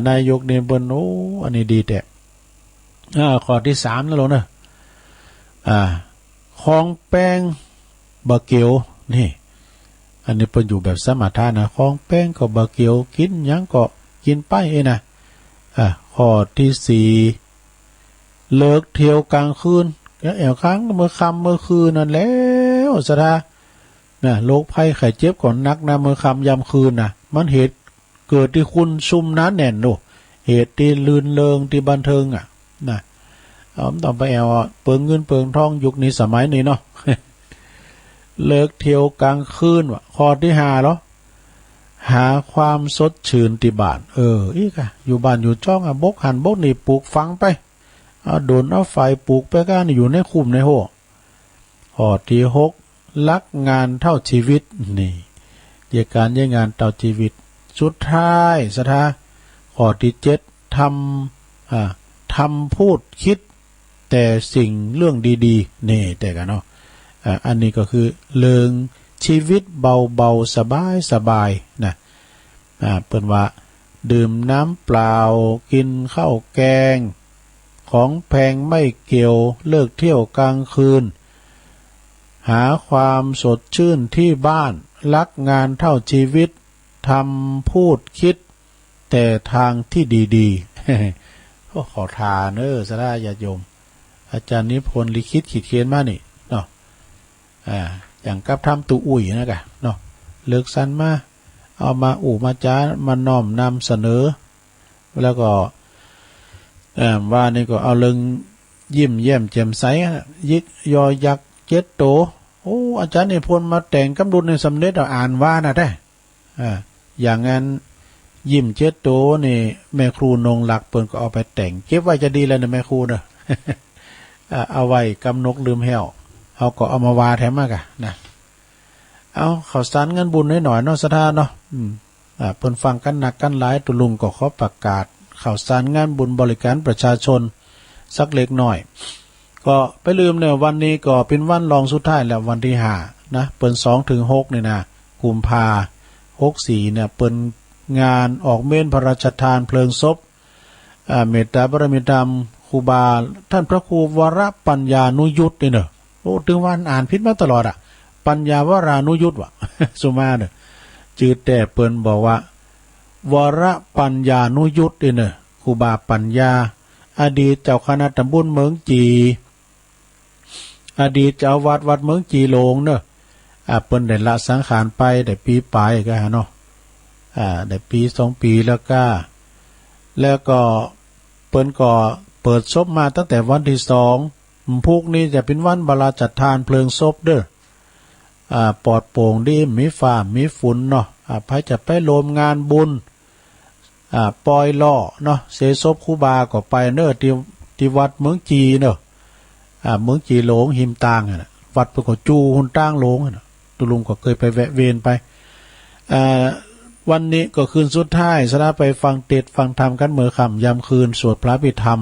นายกเนี่ยเปิ้นโอ้อันนี้ดีแต่ข้อที่3แล้วเนาะของแป้งบะเกียวนี่อันนี้เปิ้นอยู่แบบสมถะนะของแป้งก็บะเกียวกินหยังก็กินไปนะข้อที่4เลิกเที่ยวกลางคืนแอวค้างเมื่อค่ำเมื่อคืนนั่นแล้วสดาโรคภัยไข้เจ็บก่อนนักนะเมื่อค่ำยามคืนมันเหตุเกิดที่คุณซุ่มนั้นแน่นโนเหตุที่ลื่นเริงที่บันเทิงต้องไปเปิงเงินเปิงทองยุคนี้สมัยนี้เนาะ เลิกเที่ยวกลางคืนข้อที่5เหรอหาความสดชื่นที่บ้านอีกอยู่บ้านอยู่จ้องบกหันบกนี่ปลูกฝังไปโดนเอาไฟปลูกไปกันอยู่ในคุ้มในหัวข้อที่6รักงานเท่าชีวิตนี่เกี่ยวกับงานเท่าชีวิตสุดท้ายสถาข้อที่7ทำพูดคิดแต่สิ่งเรื่องดีๆนี่แต่กันเนาะอันนี้ก็คือเรื่องชีวิตเบาๆสบายๆนะเปิ้นว่าดื่มน้ำเปล่ากินข้าวแกงของแพงไม่เกี่ยวเลิกเที่ยวกลางคืนหาความสดชื่นที่บ้านรักงานเท่าชีวิตทำพูดคิดแต่ทางที่ดีๆ ก็ขอทานสดาญาติโยมอาจารย์นิพนธ์ลิขิตขีดเขียนมานี่เนาะอย่างกับทำตูอุ่ยนะกะเนาะเลิกสั้นมาเอามามาจ้ามาน้อมนำเสนอแล้วก็ว่านี่ก็เอาเรื่องยิ้มแย้มแจ่มใสยิกยอยัก7 โตอาจารย์นิพนธ์มาแต่งกำดุลในสำเร็จอ่านว่านะได้อย่างงั้นยิ้ม7 โตนี่แม่ครูนงหลักเปิ้นก็เอาไปแต่งเก็บไว้จะดีแล้วนะแม่ครูเด้อ เอาไว้กำนกลืมแห้วเอาก็เอามาวาแถมมากนะเอาข่าวสารเงินบุญหน่อยเนาะสถานเนาะเพิ่นฟังกันหนักกันหลายตุลุงก็ขอประกาศข่าวสารงานบุญบริการประชาชนสักเล็กน้อยก็ไปลืมเนี่ยวันนี้ก็เป็นวันรองสุดท้ายแล้ววันที่5นะเปิ้น2 ถึง 6นี่นะกุมภา64เนี่ยเปิ้นงานออกเมนพระราชทานเพลิงศพเมตตาบารมีธรรมครูบาท่านพระครูวรปัญญานุยุตนี่เนอะถึงวันอ่านผิดมาตลอดปัญญาวรานุยุตสุมาเนอะจืดแต่เปิ้นบอกว่าวรปัญญานุยุตนี่เนอะครูบาปัญญาอดีตเจ้าคณะตำบลเมืองจี อดีตเจ้าวัดเมืองจีโลงเนอะเปิ้นได้ละสังขารไปได้ปีปลายก็ฮะเนาะได้ปี2 ปีแล้วก็เปิ้นก็เปิดศพมาตั้งแต่วันที่2พุกนี้จะเป็นวันบราจัดทานเพลิงศพเด้อปลอดโปร่งดีมีฟ้ามีฝนเนาะไผจะไปโลมงานบุญปล่อยล่อเนาะเสศพครูบาก็ไปเนอะที่วัดเมืองจีเนอะเมืองจีโหลงหิมตางน่ะวัดเพิ่นก็จูหุ่นตั้งโหลงน่ะตุลุงก็เคยไปแวะเวียนไปวันนี้ก็คืนสุดท้ายสนะไปฟังเทศน์ฟังธรรมกันเมื่อค่ำยามคืนสวดพระภิธรรม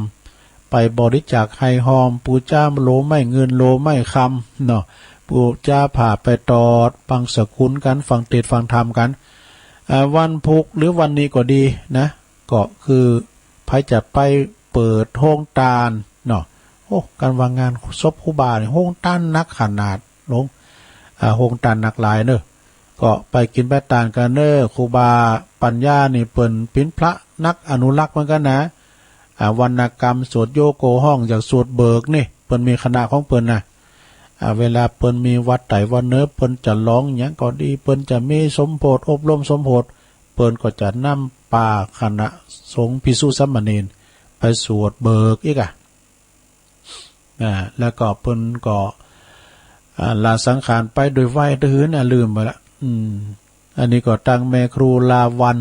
ไปบริจาคไห้หอมปู่จ้าโลไม่เงินโลไม่คำเนาะปู่จ้าผ่าไปตอดฟังสกุลกันฟังเทศน์ฟังธรรมกันวันพุกหรือวันนี้ก็ดีนะก็คือไผจะไปเปิดห้องตาลเนาะโอ้การวางงานศพครูบาเนี่ยห้องต้านนักขนาดลงห้องตาลนักหลายเนอะก็ไปกินแบตตานกันเนอะครูบาปัญญานี่เปิ้นเป็นพระนักอนุรักษ์เหมือนกันนะวรรณกรรมสวดโยโกห้องจากสวดเบิกนี่เปิ้นมีคณะของเปิ้นนะเวลาเปิ้นมีวัดไต่วันเนอะเปิ้นจะร้องหยังก็ดีเปิ้นจะมีสมโพธิอบรมสมโพธิเปิ้นก็จะนำป่าคณะสงฆ์ภิกษุสามเณรไปสวดเบิกอีกแล้วก็เปิ้นก็ลาสังขารไปโดยไหวถือน่ะลืมไปละอันนี้ก็ตั้งแม่ครูลาวัน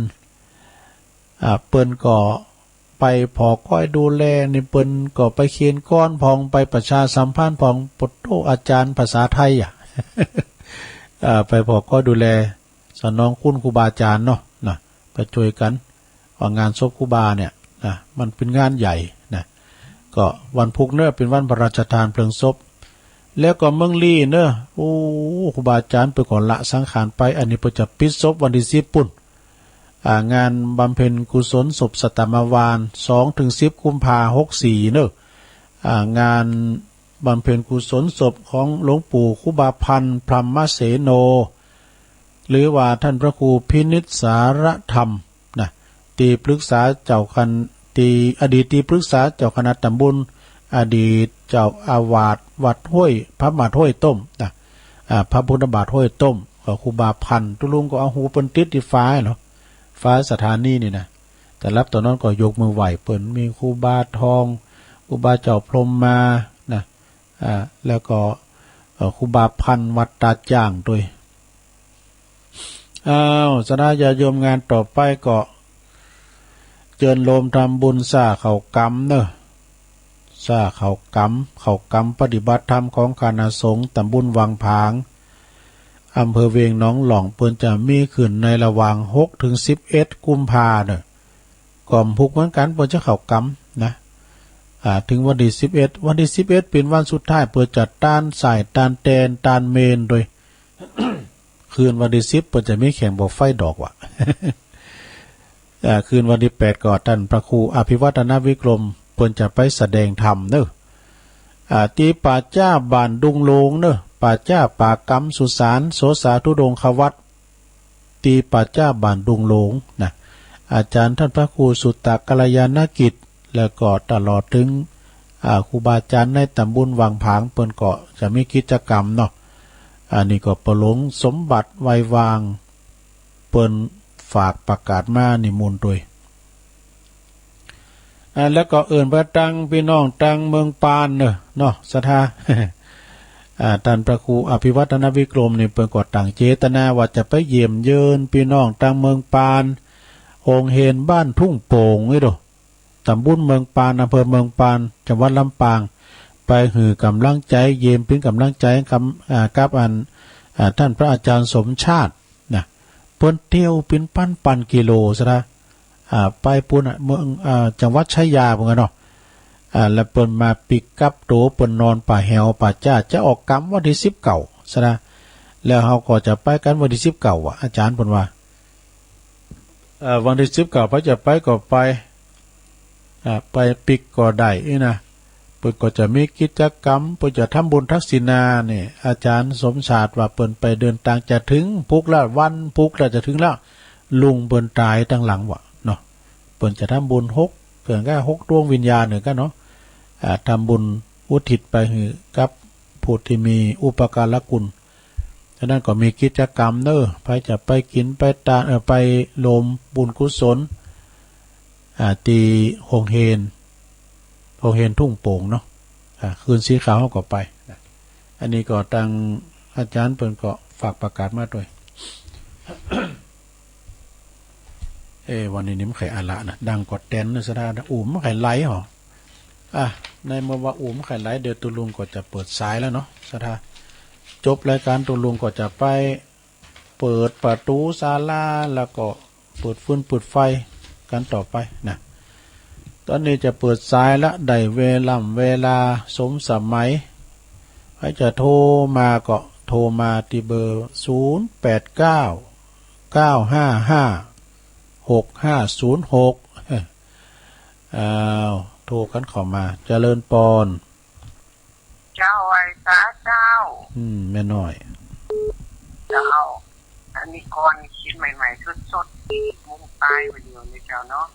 เปิ้นก็ไปพอก้อยดูแลนี่เปิ้นก็ไปเขียนก้อนพองไปประชาสัมพันธ์พองปดโตอาจารย์ภาษาไทยไปพอก้อยดูแลสนองคุณครูบาอาจารย์เนาะไปช่วยกันว่างานศพครูบาเนี่ยมันเป็นงานใหญ่นะก็วันพุกเนอะเป็นวันพระราชทานเพลิงศพแล้วก็เมืองลี่เนอะโอ้ครูบาอาจารย์ไปก่อนละสังขารไปอันนี้เพิ่นจะปิดศพวันที่10ปุ่นงานบำเพ็ญกุศลศพสตมวาน 2-10 กุมภาพันธ์ 64เนอะงานบำเพ็ญกุศลศพของหลวงปู่ครูบาพันธ์พรหมเสโนหรือว่าท่านพระครูพินิจสารธรรมนะตีปรึกษาเจ้าคณะอดีตตีปรึกษาเจ้าคณะตำบลอดีตเจ้าอาวาสวัดห้วยพระบาทห้วยต้มนะพระพุทธบาทห้วยต้มครูบาพันธ์ตุลุงก็เอาหูเปิ้นติดที่ฟ้าเหรอฟ้าสถานีนี่นะแต่รับตอนนั้นก็ยกมือไหวเปิ้นมีครูบาทองครูบาเจ้าพรหมมานะแล้วก็ครูบาพันธ์วัดตาจ้างด้วยสนาญาโยมงานต่อไปก็เจิญโลมทำบุญซ่าเขากรรมเนอะซ่าเขากรรมปฏิบัติธรรมของคณะสงฆ์ตำบลวังผางอำเภอเวียงหนองหล่องเปิ้นจะมีขึ้นในระหว่าง6-11 กุมภาเนอะก่อมพุกเหมือนกันเปิ้นจะเขากรรมนะถึงวันที่11วันที่11เป็นวันสุดท้ายเปิ้นจัดต้านสายต้านแตนต้านเมนโดย คืนวันที่10เปิ้นจะมีแข่งบ่ไฟดอกว่ะ คืนวันที่8ก็ท่านพระครูอภิวัฒนวิกรมเปิ้นจะไปแสดงธรรมเนอะที่ป่าจ้าบ้านดุงโลงเนอะป่าจ้าป่ากำสุสานโสสาธุดงควัตตีป่าจ้าบ้านดุงโลงนะอาจารย์ท่านพระครูสุตตกัลยาณกิจแล้วก็ตลอดถึงครูบาอาจารย์ในตำบลวังผางเปิ้นก็จะมีกิจกรรมเนาะอันนี้ก็ประหลงสมบัติไววางเปิ้นฝากประกาศมานิมนต์ด้วยแล้วก็เอิ่นพระตังพี่น้องตังเมืองปานเนาะศรัทธา ท่านพระครูอภิวัฒนวิกรมนี่เปิ้นก็ตั้งเจตนาว่าจะไปเยี่ยมเยินพี่น้องตังเมืองปานองค์เฮนบ้านทุ่งโป่งนี่ดอกตำบลเมืองปานอำเภอเมืองปานจังหวัดลำปางไปหือกำลังใจเยี่ยมเป็นกำลังใจกับท่านพระอาจารย์สมชาตินะเปิ้นเที่ยวเป็นปันกิโลซะนะไปปุ่นเมืองจังหวัดชัยยาเหมือนกันเนาะแล้วเปิ้นมาปิกกับโตเปิ้นนอนป่าแหวป่าจ้าจะออกกรรมวันที่19ซะนะแล้วเฮาก็จะไปกันวันที่19อ่ะอาจารย์เปิ้นว่าวันที่19พระจะไปก็ไปปิกก็ได้นะเปิ้นก็จะมีกิจกรรมเปิ้นจะทำบุญทักษิณาเนี่ยอาจารย์สมชาติว่าเปิ้นไปเดินทางจะถึงพุกละวันพุกละจะถึงแล้วลุงเปิ้นตายตั้งหลังว่ะเนาะเปิ้นจะทำบุญ6เกินก็6ดวงวิญญาณเนี่ยก็เนาะทำบุญอุทิศไปให้กับผ ผู้ที่มีอุปการะคุณฉะนั้นก็มีกิจกรรมเนอะไปจะไปกินไปตาไปลมบุญกุศลตีโฮงเฮนทุ่งโป่งเนาะคืนสีขาวเขาก็ไปอันนี้ก็ตังอาจารย์เปิ้นก็ฝากประกาศมาด้วย วันนี้มันไข่อะละนะดังกดแตนนะสดามันไข่ไหลหรอในเมื่อว่ามันไข่ไหลเดี๋ยวตุลุงก็จะเปิดสายแล้วเนาะสดาจบรายการตุลุงก็จะไปเปิดประตูศาลาแล้วก็เปิดฟืนเปิดไฟกันต่อไปนะตอนนี้จะเปิดสายละได้เวลาสมสมัยให้จะโทรมาก็โทรมาที่เบอร์0899556506โทรกันเข้ามาเจริญปอนเจ้าไอ้สาเจ้าแม่น้อยเจ้าอันนี้ก่อนคิดใหม่ๆสดๆที่มุงตายมาอยู่ในเจ้าเนาะ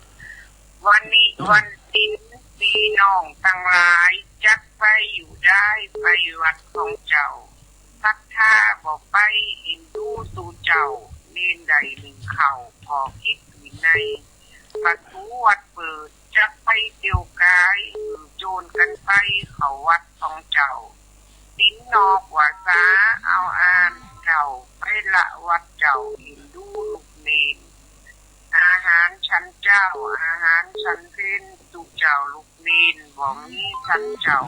วันนี้วันสิ้นปีน้องทั้งหลายจักไปอยู่ได้ไปวัดของเจ้าทักท่าบอกไปอินดูสู่เจ้าเน้นใดหนึ่งเข่าพอคิดวินัยประตูวัดเปิดจักไปเตียวกายโจรกันไปเขาวัดของเจ้าดิ้นนอกว่าซาเอาอ่านเจ้าไปละวัดเจ้าอินดูลูกเนนอาหารชั้นเจ้าอาหารชั้นเพนตุเจ้าลูกเนนบ่มีชั้นเจ้า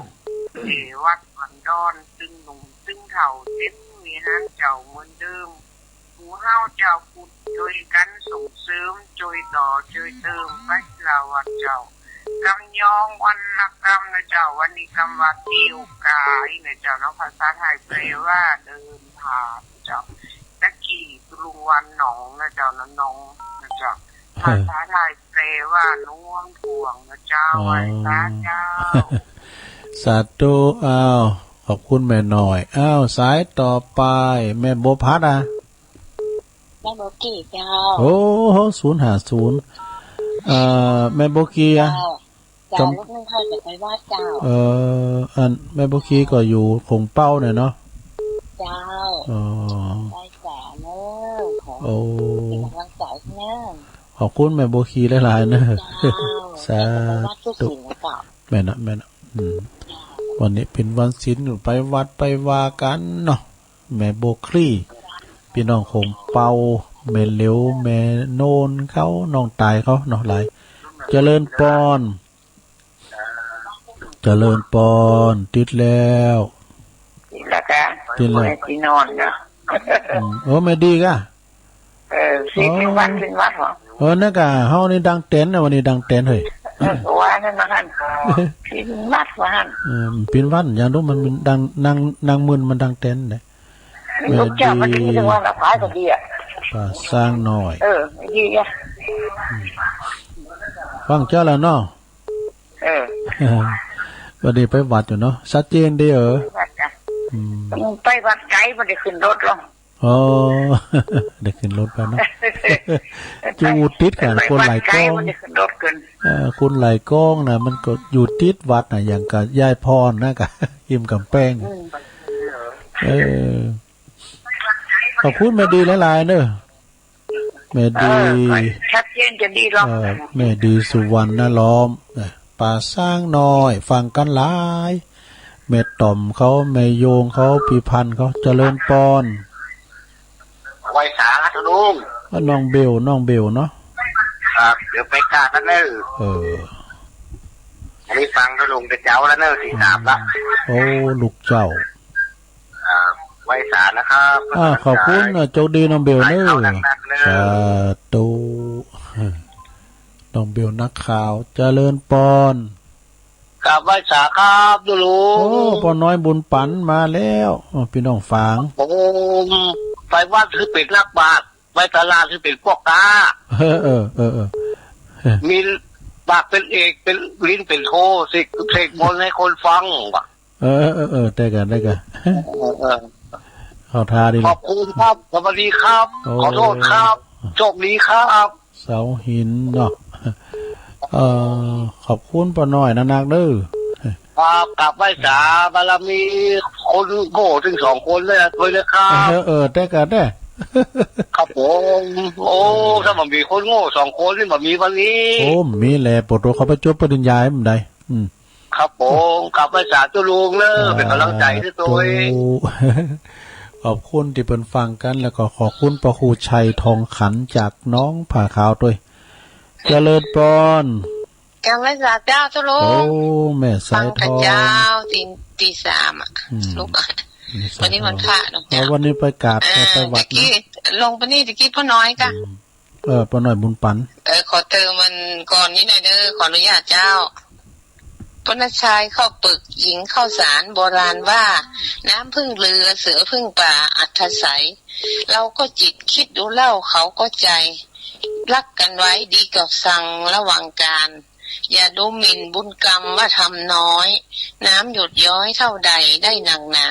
เทวัดบันดอนตึงหนุ่มตึงเฒ่าเต็มมีหานเจ้าเหมือนเดิมผู้เฮาเจ้าพุทธช่วยกันส่งเสริมช่วยต่อช่วยเติมไปละวัดเจ้ากำยองวันละกำนะเจ้าวันนี้กำว่าเที่ยวกายนะเจ้าเนาะภาษาไทยแปลว่าเดินผ่านเจ้าตะกี้ตุลุงวันหนองนะเจ้านะน้องนะเจ้าภาษาไทยแปลว่าน่วงทวงนะเจ้าไว้สาเจ้าสาธุขอบคุณแม่หน่อยสายต่อไปแม่โบพัดแม่โบกี้เจ้าโอ้050แม่โบกี้เจ้าลูกนึงเขาจะไปวาดเจ้าอันแม่โบกี้ก็อยู่คงเป้าเนี่ยเนาะเจ้าได้แสนเนอะเป็นกำลังใจเนอะขอบคุณแม่โบกี้หลายๆเนอะสาธุแม่นะวันนี้เป็นวันศีลไปวัดไปวากันเนาะแม่โบคลี่พี่น้องคงเป่าแม่เหลวแม่โนนเขาน้องตายเขาเนาะหลายเจริญปอนติดแล้วติดแล้วที่นอนนะโอ้ไม่ดีกะสิเป็นวัดเหรอนั่นกะเฮานี่ดังเต้นนะวันนี้ดังเต้นเฮ้ยว่านั่นนะฮั่นเป็นวัดว่าหั่นเป็นวัดอย่างนู้นมันดังนางมึนมันดังเต้นเด้ลูกเจ้ามันดีจังว่าละพายก็ดีสร้างหน่อยดีอ่ะฟังเจ้าแล้วเนาะวันนี้ไปวัดอยู่เนาะชัดเจนดีไปวัดไกลบ่ได้ขึ้นรถหรอกได้ขึ้นรถไปเนาะจูติดกันคนหลายก้องคนหลายก้องนะมันก็อยู่ติดวัดน่ะอย่างกับยายพรนะกะยิ้มกำแป้งขอบคุณแม่ดีหลายๆเด้อแม่ดีชัดเจนจะดีหรอกแม่ดีสุวรรณล้อมป่าสร้างน้อยฟังกันหลายแม่ต่อมเขาแม่โยงเขาพิพันธ์เขาเจริญปอนไว้สาธุลุงน้องเบลเนาะครับเดี๋ยวไปกาดแล้วเนอะอันนี้ฟังทะลุงเป็นเจ้าแล้วเนอะ43ละโอ้ลูกเจ้าไว้สานะครับขอบคุณโชคดีน้องเบลเนอะสาธุน้องเบลนักข่าวเจริญปอนกับไว้สาครับดูลุงโอ้ปอน้อยบุญปันมาแล้วพี่น้องฟังไปวัดคือเป็นนักบาตรไปตลาดคือเป็นพวกตามีปากเป็นเอกเป็นลิ้นเป็นโทสิเสกมนต์ให้คนฟังว่ะได้กันเข้าทาดีขอบคุณครับสวัสดีครับขอโทษครับโชคดีครับเสาหินเนาะขอบคุณปอน้อยนักเด้อ กลับไหว้สาบารมีคนโง่ถึง2 คนเลยเลยครับ ได้กันได้ ครับผมโอ้ถ้ามันมีคนโง่2 คนที่มันมีวันนี้ โอ้มีแหละปวดตัวเขาไปจบปริญญามันได้ครับผมกลับไหว้สาเจ้าลุงเนอะเป็นกำลังใจให้ตัวเอง ขอบคุณที่เปิ่นฟังกันแล้วก็ขอบคุณพระครูชัยทองขันจากน้องผ่าขาวด้วยเจริญปอนกำลังจากเจ้าทุลุ โอ้ ง แม่สายทอง เจ้าตีสามอ่ะลูกวันนี้วันพระเนาะวันนี้ไปกราบไปวัดนะลงไปนี่ตะกี้พ่อน้อยกะพ่อน้อยบุญปันขอเติมมันก่อนนี้หน่อยเด้อขออนุญาตเจ้าปนชายเข้าปึกหญิงเข้าสารโบราณว่าน้ำพึ่งเรือเสือพึ่งป่าอัธไสยเราก็จิตคิดดูเล่าเขาก็ใจรักกันไว้ดีกับสั่งระวังการอย่าดูหมิ่นบุญกรรมว่าทำน้อยน้ำหยดย้อยเท่าใดได้หนักหนา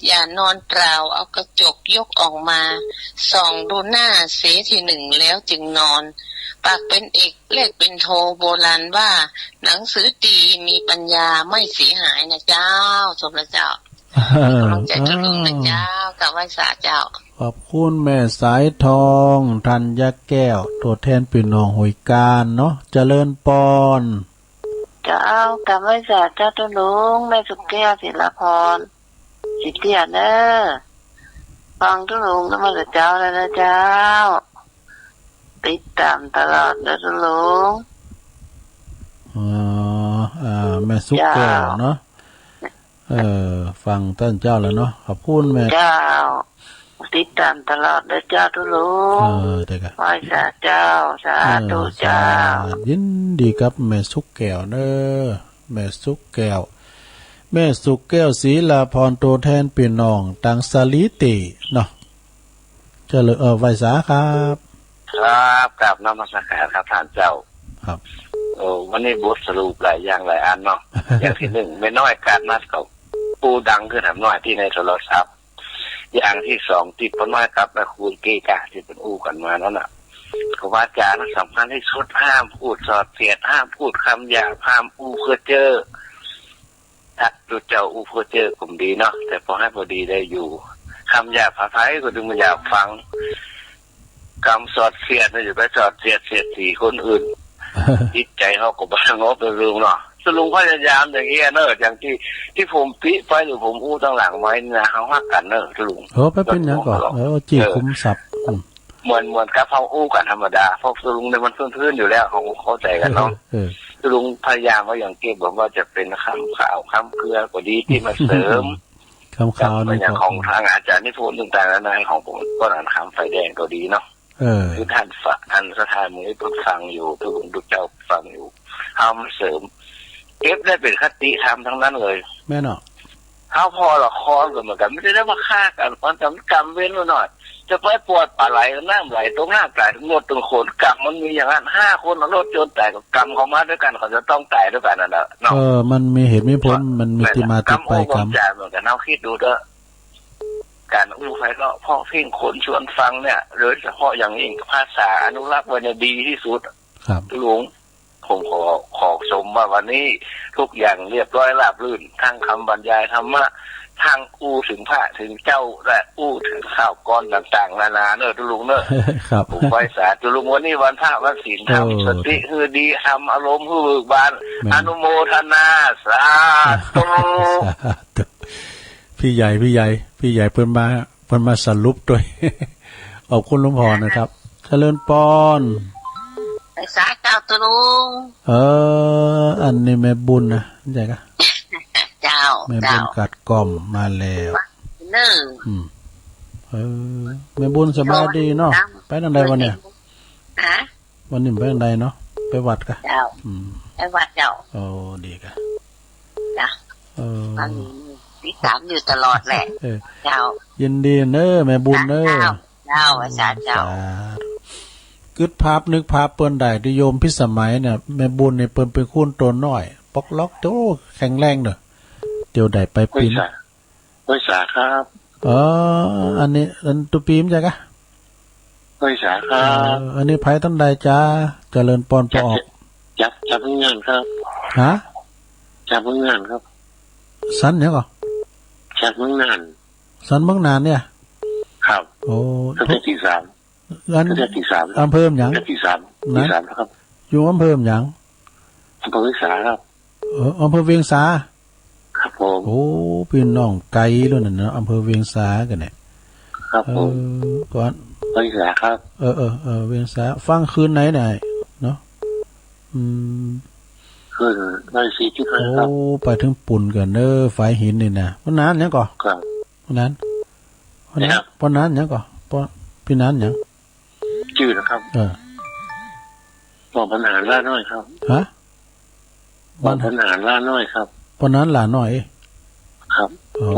อย่านอนเปล่าเอากระจกยกออกมาส่องดูหน้าเสียทีหนึ่งแล้วจึงนอนปากเป็นเอกเลขเป็นโทโบราณว่าหนังสือตีมีปัญญาไม่เสียหายนะเจ้าสมพระเจ้ากำลังใจจุลุงนะเจ้ากับไหว้สาเจ้าขอบคุณแม่สายทองธัญแก้วตัวแทนพี่น้องหอยการเนาะเจริญปอนเจ้ากับไหว้สาเจ้าจุลุงแม่สุกแก้วศิลพรสิทธิยาเนอฟังจุลุงแล้วมาเจ้าแล้วนะเจ้าติดตามตลอดนะจุลุงแม่สุกแก้วเนาะฟังท่านเจ้าแล้วเนาะขอบคุณแม่เจ้าติดตามตลอดเลยเจ้าทุลุงได้ครับไหว้สาเจ้าสาธุเจ้ายินดีกับแม่สุกแก้วเนอะแม่สุกแก้วแม่สุกแก้วศรีลาพรตัวแทนพี่น้องตังสาลิติเนาะเจริญไหว้สาครับครับกราบนมัสการครับท่านเจ้าครับวันนี้บทสรุปหลายอย่างหลายอันเนาะ อย่างที่1ไม่น้อยการนัดเขาปูดังขึ้นทำน้อยที่ในโทรศัพท์อย่างที่2ที่พ่อน้อยกับแม่คูณเกกะที่เป็นอู้กันมานั่นน่ะเขาว่าจาระสำคัญที่สุดห้ามพูดสอดเสียดห้ามพูดคำหยาบห้ามอู้เพื่อเจอถ้าดูเจ้าอู้เพื่อเจอผมดีเนาะแต่พอให้พอดีได้อยู่คำหยาบภาษาไทยก็ดูมันอยากฟังคำสอดเสียดเนี่ยอยู่ไปสอดเสียดสีคนอื่นจิตใจเขาก็บางบเป็นเรื่องเนาะสลุงพยายามอย่างเงี้ยเนอะอย่างที่ผมปิไปหรือผมอู้ตั้งหลังไว้นะเขาหักกันเนอะสลุงไปเป็นยังก่อนจีคุมศัพท์เหมือนกับเขาอู้กันธรรมดาเพราะสลุงในมันพื้นอยู่แล้วเขาเข้าใจกันเนาะสลุงพยายามว่าอย่างเก็บบอกว่าจะเป็นคำข่าวคำเกลือก็ดีที่มาเสริมคำข่าวในของทางอาจารย์นิพนธ์ต่างๆนานาของผมก็อ่านคำไฟแดงก็ดีเนาะคือท่านฟังอันสถานมือเพิ่งฟังอยู่ทุกคนทุกเจ้าฟังอยู่เอามาเสริมเก็บได้เป็นคติธรรมทั้งนั้นเลยแม่เนาะเขาพอละครกันเหมือนกันไม่ได้มาฆ่ากันมันทำกรรมเว้นหน่อยจะไปปวดปลาไหลน้ำไหลตรงหน้าตายทั้งหมดตรงโขนกรรมมันมีอย่างนั้น5 คนรถจนตายกับกรรมเขามาด้วยกันเขาจะต้องตายด้วยกันนั่นแหละเนาะมันมีเหตุมีผลมันมีที่มาที่ไปกรรมเหมือนกันเอาคิดดูเถอะการอู้ไฟก็เพราะเพ่งคนชวนฟังเนี่ยโดยเฉพาะอย่างยิ่งภาษาอนุรักษ์ไว้เนี่ยดีที่สุดครับลุงผมขอชมว่าวันนี้ทุกอย่างเรียบร้อยราบรื่นทั้งคำบรรยายธรรมะทั้งอู้ถึงพระถึงเจ้าและอู้ถึงข่าวก้อนต่างๆนานาเนอะลุงเนอะครับผมไหว้สาธุลุงวันนี้วันพระวันศีลธรรมสติคือดีทำอารมณ์คือเบิกบานอนุโมทนาสาธุพี่ใหญ่เพิ่นมาสรุปด้วยขอบคุณหลวงพ่อนะครับเจริญปอนไปสาเจ้าตุลุงอันนี้แม่บุญนะใช่กะเจ้าแม่บุญกัดกล่อมมาแล้วแม่บุญสบายดีเนาะไปทางใดวันเนี่ยวันนี้ไปทางใดเนาะไปวัดกะเจ้าไปวัดเจ้าดีกะจ้ะติดตามอยู่ตลอดแหละเจ้ายินดีเนอะแม่บุญเนอะเจ้าอาจารย์เจ้านึกภาพเปิ้นได้ที่โยมพิสมัยเนี่ยแม่บุญเนี่ยเปิ้นเป็นคุ้นตัวน้อยปอกล็อกโตแข็งแรงเด้อเดี๋ยวได้ไปปีนไว้สาครับอันนี้อันตัวปีมจ้ะกะไว้สาครับอันนี้ไผตั้งใดจ้าเจริญปอนปออกจับเพิ่งงานครับฮะจับเพิ่งงานครับ สันเนี่ยก่อ ชักเมืองนาน สันเมืองนานเนี่ย ครับ โอ้ ตั้งแต่ตีสาม อัน ตั้งแต่ตีสาม อำเภอหยัง ตั้งแต่ตีสามนะครับ อยู่อำเภอหยัง อำเภอวิสาครับ อำเภอเวียงสา ครับผม โอ้พี่น้องไกลแล้วนั่นนะอำเภอเวียงสากันเนี่ย ครับผม ก่อน วิสาครับ เวียงสาฟังคืนไหนไหนเนาะขึ้นได้สี่จุดห้า โอ้ ครับ ไปถึงปุ่นกันเนอฝายหินนี่นะวันนั้นยังก่อ ครับ วันนั้น นะครับ วันนั้นยังก่อพี่นั้นยัง ชื่อนะครับบอกปัญหาล่าน้อยครับ ฮะ บอกปัญหาล่าน้อยครับ วันนั้นหลานหน่อย ครับ อ๋อ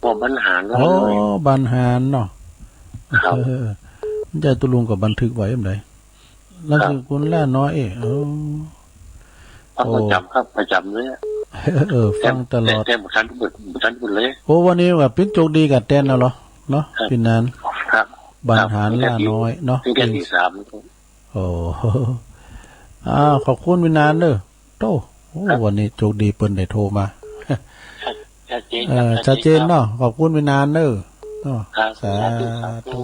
บอกปัญหาล่า โอ้ น้อย บันหารเนาะ ครับ ใจตุลุงกับบันทึกไว้ยังไงแล้วคือคุณล่าน้อยประจำครับประจำเลย ฟังตลอด แต่บุษันบุญเลย โอ้วันนี้แบบปิ้นโจกดีกับเต้นแล้วเหรอเนาะปินนั้น ครับ บันหารล่าน้อยเนาะ ตั้งแต่ตีสาม โอ้ขอบคุณปินนานเด้อโตโอ้วันนี้โจกดีเปิ้นได้โทรมาชัดเจนเนาะขอบคุณปินนานเด้อสาธุ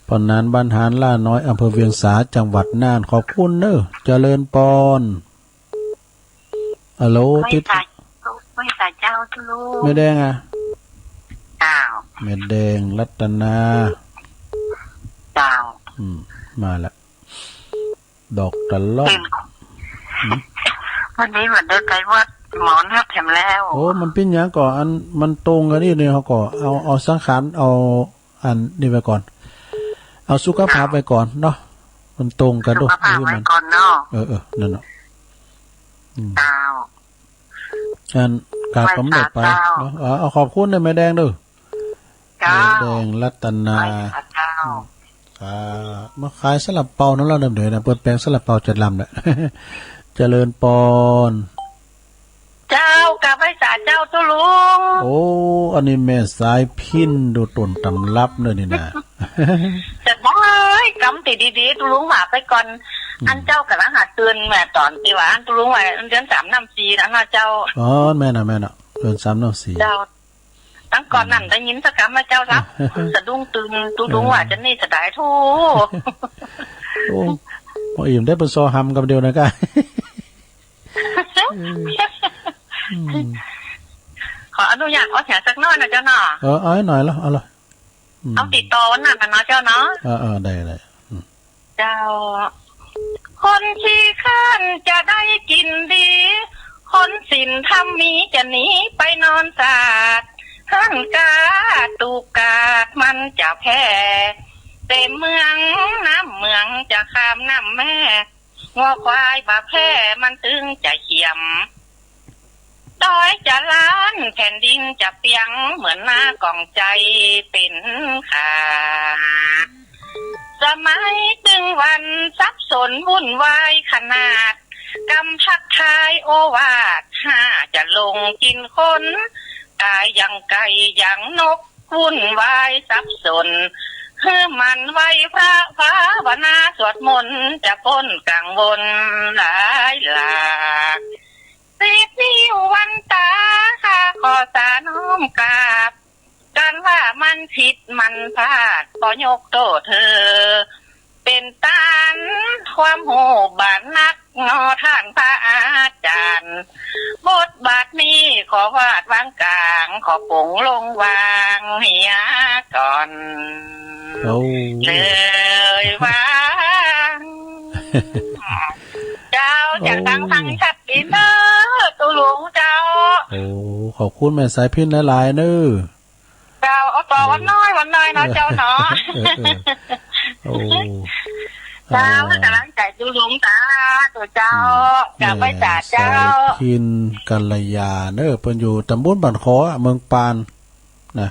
ปนนั้นบ้านหานล่าน้อยอำเภอเวียงสาจังหวัดน่านขอบคุณเนอะเจริญปอนฮัลโหลติดไม่ตาเจ้าทุลูก ไม่แดงอ่ะ อ้าว ไม่แดงรัตนา เจ้า มาละดอกตะล่อม วันนี้เหมือนเดินไปว่าหมอนหักแถมแล้ว โอ้มันเป็นอย่างก่อนอันมันตรงกันนี่เลยเขาก่อเอาสังขารเอาอันนี่ไปก่อนเอาสุขภาพไปก่อนเนาะมันตรงกันด้วย สุขภาพไว้ก่อนเนาะ นั่นเนาะ เจ้า อันกาดก็ไม่ได้ไปเนาะเอาขอบคุณเลยแม่แดงด้วย เจ้า แดงรัตนา เจ้า มาขายสลับเปานั่นเราเดิมเดินนะเปิดแปลงสลับเปาจัดลำแหละ เจริญปอน เจ้ากับไอ้สาเจ้าทุลุง โอ้อันนี้แม่สายพินดูต้นตำรับเลยนี่นะ จะบอกเลยกำติดีๆทุลุงหมาไปก่อนอันเจ้ากับรหัสเตือนแม่ตอนที่ว่าอันทุลุงว่าเดือน3 น้ำ 4นะเจ้าอ๋อแม่น่ะเดือน3 น้ำ 4เจ้าตั้งก่อนนั่นได้ยินสักคำมาเจ้ารับสะดุ้งตึงทุลุงว่าจะนี่จะได้ทู โอ้พออิ่มได้เป็นซอฮัมกับเดียวนะกะ ขออนุญาตเอาแขนสักน้อยนะเจ้าเนาะ เอาให้หน่อยแล้วเอาเลย เอาติดต่อวันนั้นนะเนาะเจ้าเนาะ ได้เจ้า คนที่ข้านจะได้กินดี คนสินทำมีจะหนีไปนอนสาดหันกาตูกาดมันจะแพ้เต็มเมืองน้ำเมืองจะข้ามน้ำแม่งัวควายบาแพ้มันตึงจะเขียมดอยจะล้านแผ่นดินจะเปียงเหมือนหน้ากล่องใจเป็นขาสมัยตึงวันสับสนวุ่นวายขนาดกำพักทายโอวาทห้าจะลงกินคนตายอย่างไก่อย่างนกวุ่นวายสับสนเฮือมันไว้พระภาวนาสวดมนต์จะพ้นกังวลหลายหลาก10 นิ้ววันตาข้าขอสาน้อมกราบการว่ามันผิดมันพลาดก็ยกโทษเธอเป็นตานความโหบานนักงอท่านพระอาจารย์บทบาทนี้ขอวาดวางกลางขอปงลงวางเหียก่อนเลยวางเจ้าจากทางชัดดีเนอตุหลวงเจ้าโอ้ขอบคุณแม่สายพินหลายๆเนอเจ้าเอาต่อวันน้อยเนาะเจ้าเนาะโอ้เจ้ากำลังใจตุหลวงตาตัวเจ้ากับไปจ่าเจ้าพินกัลยาเนอเพิ่นอยู่ตำบลบ้านขอเมืองปานนะ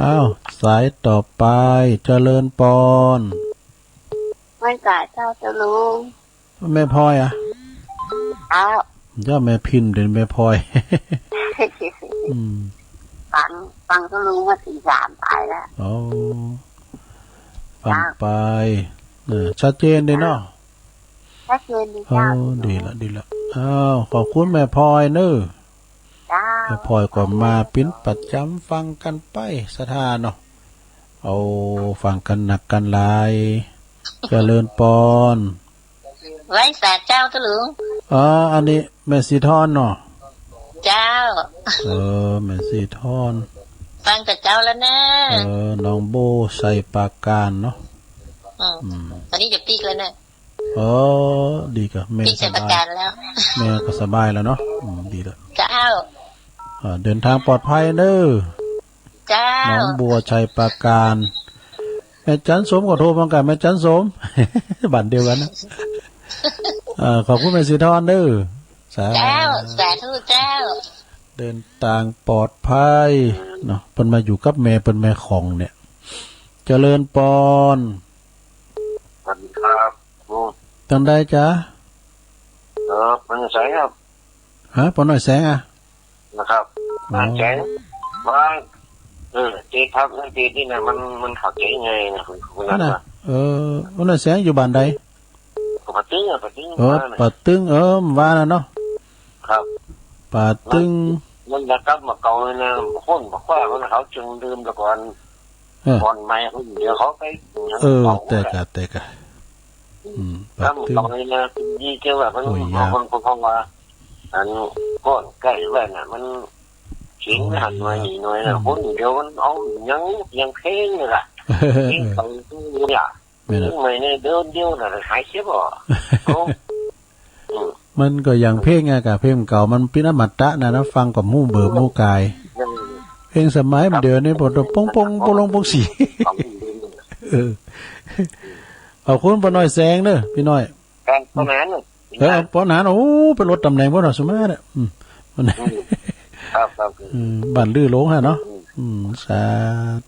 อ้าวสายต่อไปเจริญปอนไม่จ่าเจ้าจะลุงแม่พลอยอ้าวย่าแม่พินเด่นแม่พลอยฟังก็รู้ว่า43ตายแล้วฟังไปชัดเจนเลยเนาะ ชัดเจนดี โอ้ เจ้า ดีละดีละอ้าวขอบคุณแม่พลอยเนอะ เจ้า แม่พลอยก็มาปิ้นประจำฟังกันไปสถานเนาะเอาฟังกันหนักกันหลายเจริญปอน ไว้สาเจ้าตะหลุง อันนี้แม่สีทอนเนาะ เจ้า แม่สีทอน ฟังกับเจ้าแล้วนะ น้องโบใส่ปากการเนาะ ตอนนี้จะปีกแล้วนะ ดีกับแม่ ปีก ส ใส่ประ บาย กันแล้ว แม่ก็สบายแล้วเนาะดีแล้ว เจ้า เดินทางปลอดภัยเด้อ เจ้า น้องบัวชัยปราการแม่จันสมก็โทรมากันแม่จันสม บัตรเดียวกันนะขอบคุณแม่สีทอนเด้อสา เจ้า สาธุเจ้า เดินทางปลอดภัยเนาะเพิ่นมาอยู่กับแม่เป็นแม่ของเนี่ยเจริญปอน สวัสดีครับโอ้ ตังได้จ้ะ มันใช่ครับ ฮะปอนหน่อยแสงอ่ะ นะครับมันใช่ว่าเจ๊ครับเจ๊ที่ไหนมันขับเจ๊ไงนะคุณนัท น่ะปอนหน่อยแสงอยู่บ้านใด ปะตึ้งปะตึ้ง ปะตึงว่าน่ะเนาะ ครับ ปะตึง มันจะกลับมาเก่าเลยนะคนบอกว่ามันเขาจึงลืมแต่ก่อนไม่เขาเดี๋ยวเขาไป แต่กะปะ กลับ ตึง เก่าเลยนะยี่เจ้าแบบมันคนพงว่าอันก้อนใกล้แว่นน่ะมันชิ้นหันมาหนีหน่อยนะคนเดียวมันเอายังเพ่งเลยล่ะเพ่งตรงนี้อ่ะไม่เนี่ยเดียวน่ะหายเสียบ่ มันก็อย่างเพลงไงกะเพลงเก่ามันเป็นอมตะนะฟังกับมู่เบิบมู่กายเพลงสมัยมันเดี๋ยวนี้พอปงปงลงปงสีเอาคุณปอน้อยแสงเด้อพี่น้อย การประมาณปอหนานไปลดตำแหน่งบ่น่ะสมาเนี่ยครับบ้านลือหลงฮะเนาะสา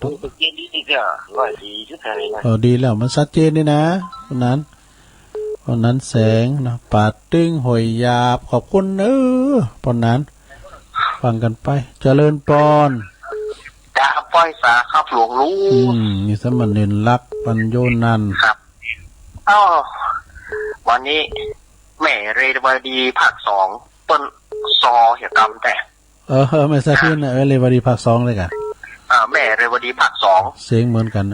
ธุ เจดีก็100ชุดอะไรนะดีแล้วมันชัดเจนนี่นะคนนั้นแสงนะปาดตึงหอยยาบขอบคุณปอนนั้นฟังกันไปเจริญปอนจะปล่อยสาครับหลวงรู้มีสมณเณรรักปัญโยนันครับวันนี้แม่เรวดีภาค2ต้นซอเหตุกรรมแต่ไม่ทราบพี่นะเรวดีภาค2เลยกันแม่เรวดีภาค2เสียงเหมือนกัน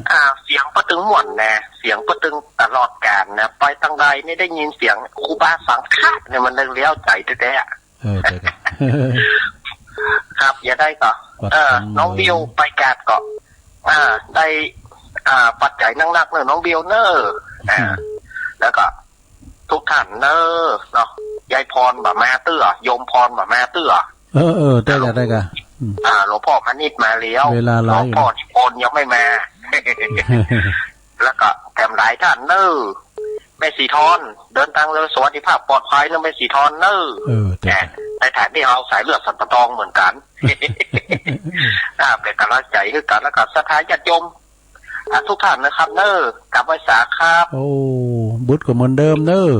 เสียงประตึงหม่วนนะเสียงประตึงตลอดกาลนะไปทางใดนี่ได้ยินเสียงครูบาสังฆาเนี่ยมันเลี้ยวใจแท้ๆครับอย่าได้ก็น้องบิวไปกาดก็ได้ปัจจัยนักๆเนอะน้องบิวเนอะแล้วก็ทุกท่านเนอะเนาะยายพรบ่มาเตื้อโยมพรบ่มาเตื้อได้กันหลวงพ่อมานิดมาเลี้ยวหลวงพ่อนิพนธ์ยังไม่มา แล้วก็แถมหลายท่านเนอะแม่สีทอนเดินทางเรือสวัสดิภาพปลอดภัยนะแม่สีทอนเนอะในฐานที่เราสายเลือดสันปะตองเหมือนกันเป็นกำลังใจให้กันแล้วก็ศรัทธาญาติโยมทุกท่านนะครับเนอะกับไว้สาครับบุตรก็เหมือนเดิมเนอะ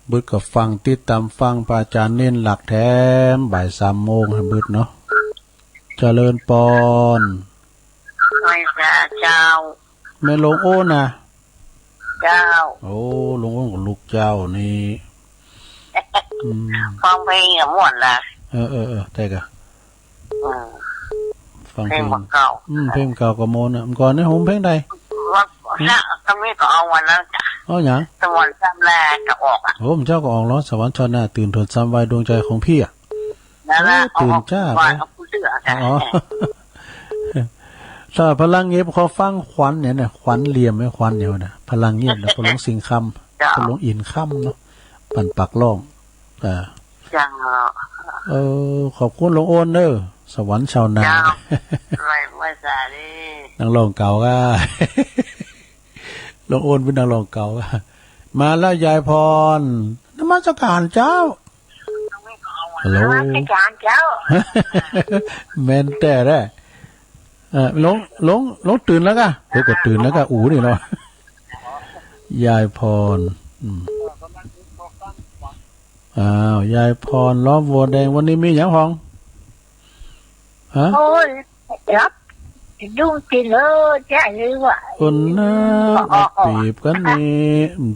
บุตรก็ฟังติดตามฟังพระอาจารย์เน้นหลักแถมบ่าย3 โมงให้บุตรเนาะเจริญปอนไม่เจ้าแม่หลวงโอ้นะเจ้าหลวงโอ้กับลูกเจ้านี่ฟังเพลงกับม่วนล่ะแต่กะฟังเพลงเก่าเพลงเก่าก็โมนมันก่อนนี่ผมเพลงใดว่าถ้าไม่ก็เอาวันแล้วจ้ะหยังสวรรค์ซ้ำแรกก็ออกผมเจ้าก็ออกร้อนสวรรค์ชอหน้าตื่นเถิดซ้ำไว้ดวงใจของพี่นั่นแหละตื่นจ้าถ้าพลังเงียบเขาฟังขวัญเนี่ยขวัญเหลี่ยมไม่ขวัญเดียวนะพลังเงียบแล้วพลังสิงคำพลังอินคำเนาะปั่นปักล่องขอบคุณหลวงโอนเด้อสวรรค์ชาวนาไม่สาดินักร้องเก่าก็หลวงโอนเป็นนักร้องเก่าก็มาแล้วยายพรนมัสการเจ้าฮัลโหลนมัสการเจ้าแม่นแต่ได้ลงตื่นแล้วก็กดตื่นแล้วก็นี่เนาะยายพรยายพรล้อมวัวแดงวันนี้มีหยังหองโอ้ยครับ ดูสิเลยใช่หรือว่า คนนะปีบกันนี่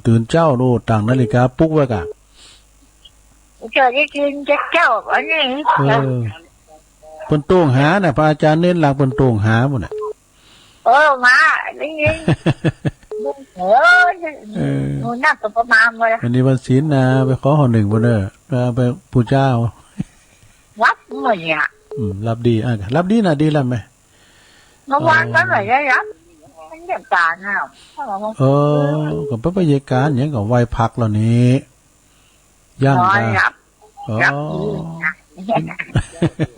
ตื่นเจ้าดูต่างนาฬิกาปลุ๊กไว้กะ เจอได้กินจะเจ้าอันนี้ เปิ้นโต้งหาน่ะพระอาจารย์เน้นหลักเปิ้นโต้งหาหมดน่ะ มานี่นี่หนูนักตัวประมาณเลย วันนี้วันศีลนะไปขอหอหนึ่งบ่เด้อไปปู่เจ้า วัดเมื่อเนี่ย รับดีรับดีน่ะดีแล้วไหม เมื่อวานก็เลยได้รับมันเดือดตาหน้า ก็เป็นบรรยากาศอย่างกับไหว้พักแล้วนี้ย่างกัน รับรับ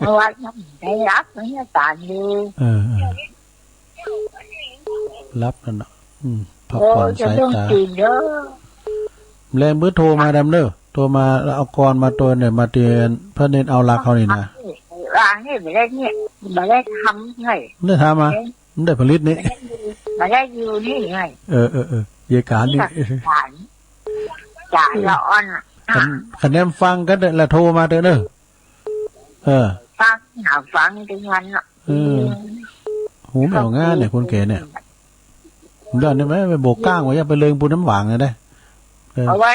เมื่อวานได้รับมันเดือดตาดี รับนั่นเนาะพักผ่อนสายตา เยอะ แรงเบอร์โทรมาดำเด้อโทรมาแล้วเอากรมาตัวเนี่ยมาเตือนพระเนตรเอาหลักเขานี่นะ ร้านนี่ไม่ได้เนี่ยไม่ได้ทำไง ไม่ได้ทำมาไม่ได้ผลิตนี่ ไม่ได้อยู่นี่ไง เยกานี่ จ่ายละอ่อน คะแนนฟังก็ได้ละโทรมาเด้อฟังฟังถึงวันละ หูแมวง่าเนี่ยคนแก่เนี่ยเดินได้ไหมไปโบกก้างไว้อย่าไปเลิงปูน้ำหวานเลยได้เพราะว่า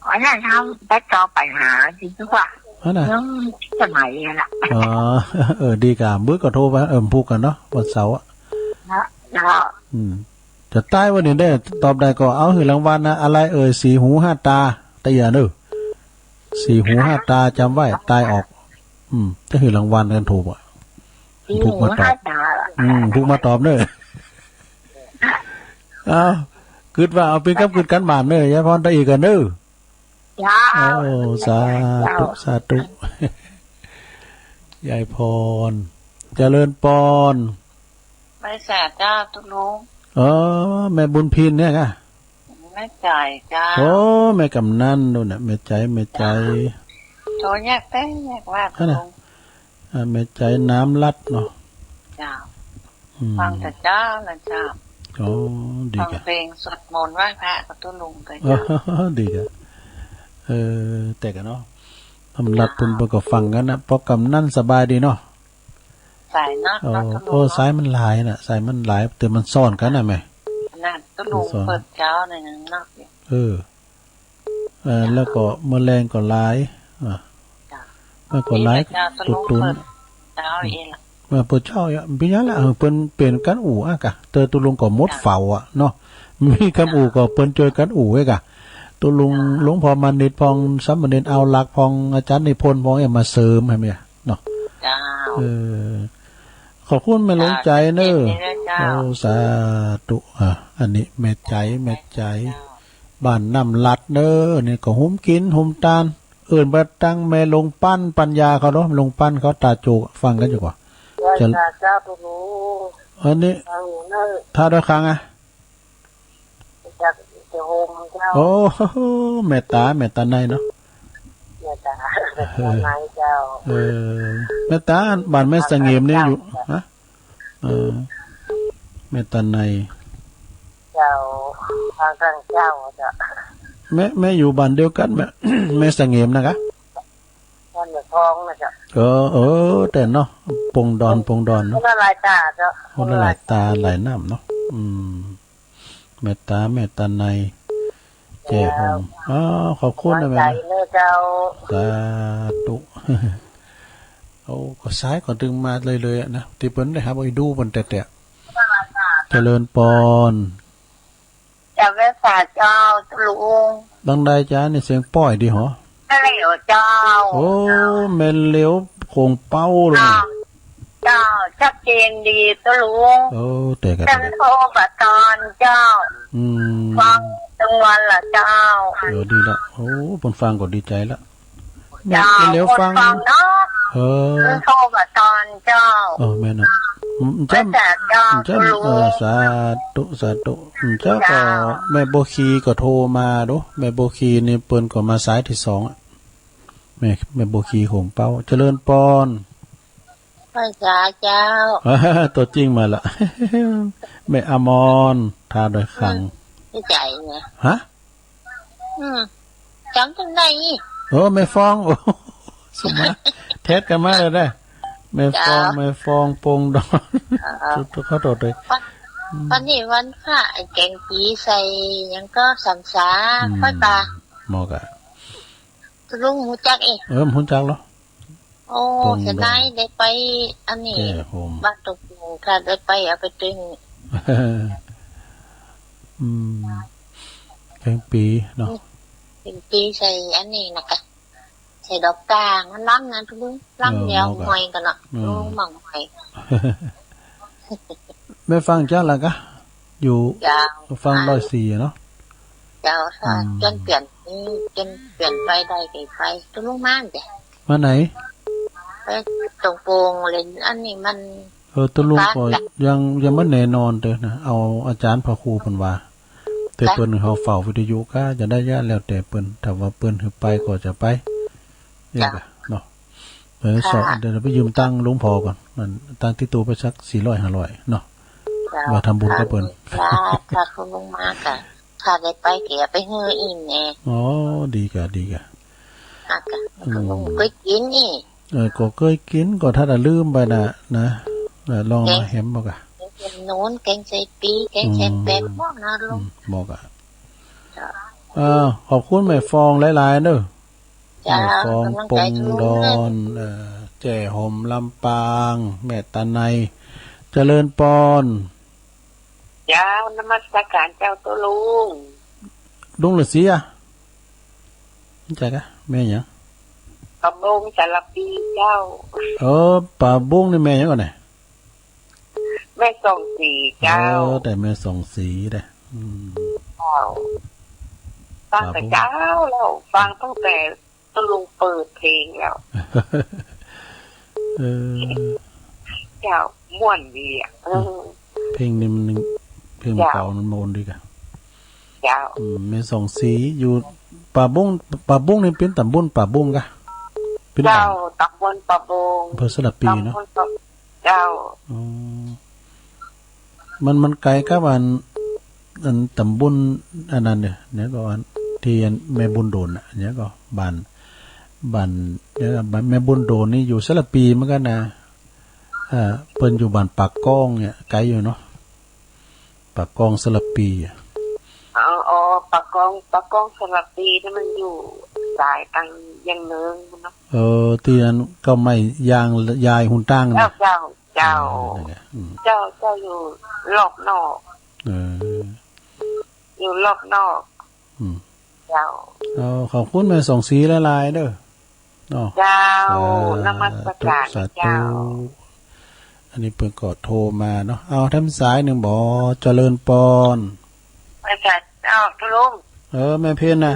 อันนั้นทำแต่ต่อปัญหาจริงๆว่ายังสมัยนี่แหละดีกว่าเมื่อก็โทรไปพูดกันเนาะวันเสาร์จะใต้วันนี้ได้ตอบได้ก็เอาหือรางวัลนะอะไรสีหูห้าตาแต่อย่าเด้อสีหูห้าตาจำไว้ตายออกถ้าหือรางวัลกันถูกอ่ะถูกมาตอบถูกมาตอบเนอะเอาคิดว่าเอาเป็นกับคิดกันบานเนอะยายพรตะอีกันเนอะสาธุสาธุยายพรเจริญปอนไม่แสบจ้าตุลุงแม่บุญพินเนี่ยค่ะแม่จ่ายจ้าแม่กำนันดูน่ะแม่ใจโชว์แยกเต้แยกว่าตุลุงแม่ใจน้ำลัดเนาะจ้าฟังแต่จ้าละจ้าดีฟังเพลงสวดมนต์ไหว้พระกับตุลุงกันจ้าดีกันแต่กันเนาะทำรัดปุ่นประกอบฟังกันนะเพราะกำนั่นสบายดีเนาะสายนักสายมันหลายน่ะสายมันหลายแต่มันซ่อนกันนะแม่นั่นตุลุงเปิดเจ้าในนึงนักแล้วก็แมลงก็หลายมันก็หลายตุนเจ้าเองล่ะเปิดเจ้าอ่ะเป็นยังล่ะเปิ้นกันอู่อ่ะกะเตอตุลุงก็มดเฝ้าอ่ะเนาะมีคำอู่ก็เปิ้นเจอกันอู่ไว้กะตัวลุงหลวงพ่อมานิดพองสามเณรเอาหลักพองอาจารย์นิพนธ์พองมาเสริมให้มั้ยเนาะขอบคุณแม่หลวงใจเน้อสาธุอันนี้แม่ใจบ้านน้ำลัดเด้อนี่ก็หุ้มกินหุ้มตาลบ่ตั้งแม่ลงปั้นปัญญาเขาเนาะลงปั้นเขาตาโจฟังกันอยู่กว่าจะรู้อันนี้ถ้าด้วยครั้งโอ้เมตตาในเนาะเมตตาบ้านแม่สงเงมนี่อยู่ฮะเมตตาในเจ้าทางเจ้าจ้ะแม่อยู่บ้านเดียวกันแม่สงเงมนะคะบ้านทองนะจ๊ะแต่เนาะปงดอนเนาะคนละหลายตาจ้ะคนละหลายตาหลายน้ำเนาะเมตตาในเจ้าขอบคุณนะแม่เจ้าสาธุก็ซ้ายก่อนถึงมาเลยนะที่เปิ้นได้ครับไอ้ดูมันแต่เจริญปอนจะเวสาเจ้าลุงดังใดจ้านี่เสียงป้อยดีหรออะไรเจ้าเมนเลี้ยวโคงเป้าเลยเจ้าชัดเจนดีตุลุงแต่กันฉันโทรมาตอนเจ้าฟังทั้งวันละเจ้าดีละผมฟังก็ดีใจละเลี้ยวฟังโทรมาตอนเจ้าแม่นะจ้ำสาธุเจ้าก็แม่โบคีก็โทรมาดูแม่โบคีนี่เปิ้นก็มาสายที่2แม่โบคีของเป้าเจริญปอนพระเจ้าตัวจริงมาละแม่อมรทาโดยขังไม่ใจไงฮะจำจังได๋แม่ฟ้องสมมาเทศกันมาเลยได้ แม่ฟองแม่ฟองปงดอนทุกเขาโดดเลยวันนี้วันพระแกงปีใส่ยังก็สามสาค่อยปลาหมอกะลุงหูจักเองหูจักเหรอโอ้เสียดายได้ไปอันนี้บ้านตกลงถ้าได้ไปเอาไปตึงแกงปีเนาะแกงปีใส่อันนี้นะคะใส่ดอกกลางมันล้ำนะทุกลุงล้ำยาวหอยกันเนาะลุงหม่องหอยไม่ฟังจ้าละกะอยู่ฟัง104เนาะเจ้าจนเปลี่ยนไปได้ไกลไปทุกลุงมากจ้ะมาไหนไปตรงโปงเลยอันนี้มันตุลุงก็ยังไม่แน่นอนเด้อนะเอาอาจารย์พระครูเพิ่นว่าแต่เปิ้นเฮาเฝ้าวิทยุก็จะได้ญาติแล้วแต่เปิ้นถ้าว่าเปิ้นให้ไปก็จะไปนี่ก็เนาะสอบเดี๋ยวไปยืมตังค์หลวงพ่อก่อนมันตังค์ที่ตู้ไปสัก400 500เนาะว่าทำบุญกับเปิ้นถ้าคุณลงมาก็ถ้าได้ไปเกี่ยไปเฮืออีกแน่อ๋อดีกะเคยกินนี่ก็เคยกินก็ถ้าลืมไปนะลองมาแฮมบ่กะแกงโน้นแกงใส่ปีแกงใส่แป้งบ่นะลุงบ่กะขอบคุณแม่ฟองหลายๆเด้อแม่ฟองปงดอนแจ่หอมลำปางแม่ตาในเจริญปอนยาวนมัสการเจ้าตัวลุงฤาษีอ่ะรู้จักอ่ะแม่หยังปะบุงสารปีเจ้าปะบุงนี่แม่หยังก่อนน่ะแม่ส่งสีเจ้าแต่แม่ส่งสีเด้ฟังแต่เจ้าแล้วฟังตั้งแต่ตัวลุงเปิดเพลงแล้วเจ้าม่วนดีอ่ะเพลงนี้มันเพลงเก่ามันโมนดีกะเจ้าแม่ส่งสีอยู่ป่าบุ้งนี่เป็นตำบลป่าบุ้งกะเจ้าตำบลป่าบุ้งอำเภอสระปีเนาะเจ้ามันไกลกับอันตำบลอันนั้นเนี่ยก็อันที่แม่บุญโดนเนี่ยก็บ้านเนี่ยแม่บุญโดนนี่อยู่สระปีเหมือนกันนะเปิ้นอยู่บ้านปากก้องเนี่ยไกลอยู่เนาะปากก้องสระปีปากกองสระปีนี่มันอยู่สายตังยังเนิงเนาะที่นั้นก็ไม่ยายหุ่นตั้งนะเจ้าอยู่รอบนอกอยู่รอบนอกเจ้าขอบคุณแม่ส่งสีหลายๆเด้อเจ้านมัสการเจ้าอันนี้เพิ่นก็โทรมาเนาะเอาทำสายหนึ่งบ่เจริญปอนเจ้าทุลุงแม่เพนน่ะ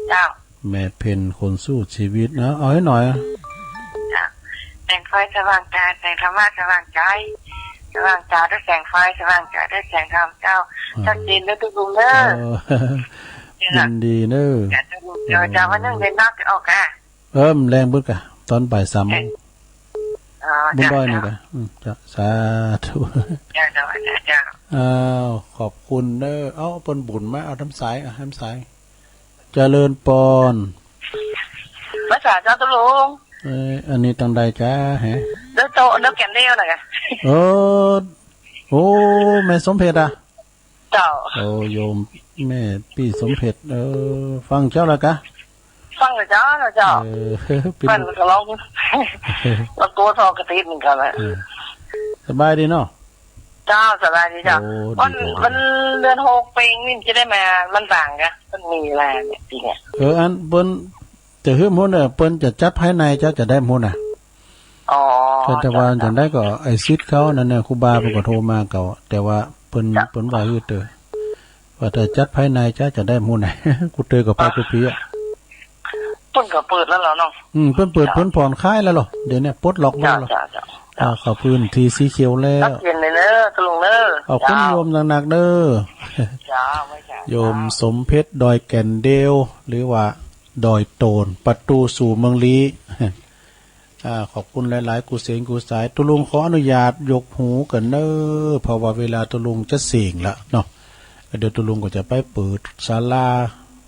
เจ้าแม่เพนคนสู้ชีวิตนะเอาให้หน่อยแต่งไฟสว่างกายแต่งธรรมะสว่างใจสว่างใจด้วยแสงไฟสว่างใจด้วยแสงธรรมเจ้าชัดเจนนะทุลุงเด้อยินดีเด้อเดี๋ยวจะวันนึงเรียนนอกจะออกอ่ะแรงบึกอ่ะตอนบ่าย 3 โมงบุญด้อยนี่กะจะสาธุขอบคุณเด้อเปิ้นบุญมาเอาทำสายทำสายเจริญปอนภาษาเจ้าตุลุงอันนี้ตังใดจ้าฮะเด้อโตเด้อแก่นเดียวน่ะกะโอ้แม่สมเพชรอ่ะเจ้าโยมแม่พี่สมเพชรฟังเจ้าละกะฟังเลยเจ้าเป็นก็ร้องแล้วตัวทอกระติดเหมือนกันแหละสบายดีเนาะเจ้าสบายดีเจ้ามันเดือน6ปีนี่จะได้มามันต่างกันมันมีอะไรเนี่ยจริงอ่ะอันเปิ้นจะฮื้อหมดน่ะเปิ้นจะจับภายในเจ้าจะได้หมดน่ะแต่ว่าจังได้ก็ไอ้ซิดเขานั่นน่ะครูบาเพิ่นก็โทรมาเก่าแต่ว่าเปิ้นว่าฮื้อเตอว่าถ้าจัดภายในเจ้าจะได้หมดน่ะกูเตอกับไปกูพี่อ่ะเพิ่นก็เปิดแล้วเหรอเนาะเพิ่นเปิดเพิ่นผ่อนคลายแล้วหรอเดี๋ยวนี้ปลดล็อกแล้วหรอขอบคุณทีสีเขียวแล้วเย็นเลยเด้อตะลุงเด้อขอบคุณโยมหนักๆเด้อโยมสมเพชรดอยแก่นเดวหรือว่าดอยโตนประตูสู่เมืองลี้ขอบคุณหลายๆกูเสียงกูสายตุลุงขออนุญาตยกหูกันเด้อเพราะว่าเวลาตุลุงจะเสียงละเนาะเดี๋ยวตุลุงก็จะไปเปิดศาลา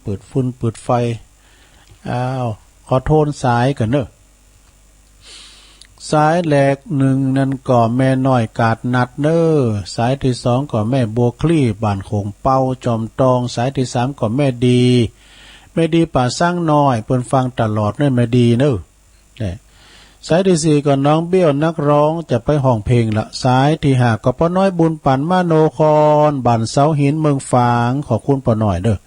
เปิดฟืนเปิดไฟขอโทนสายกันเนอะ สายแหลกหนึ่งนั่นก่อแม่น้อยกาดนัดเนอสายที่สองก่อแม่บัวคลี่บ้านโขงเป้าจอมตองสายที่สามก่อแม่ดีป่าสร้างน้อยเพิ่นฟังตลอดเน้อแม่ดีเนอสายที่สี่ก่อนน้องเบี้ยวนักร้องจะไปห้องเพลงละสายที่ห้าก็ป้าน้อยบุญปั่นมาโนครบ้านเสาหินเมืองฝางขอคุณป้าน้อยเด้อ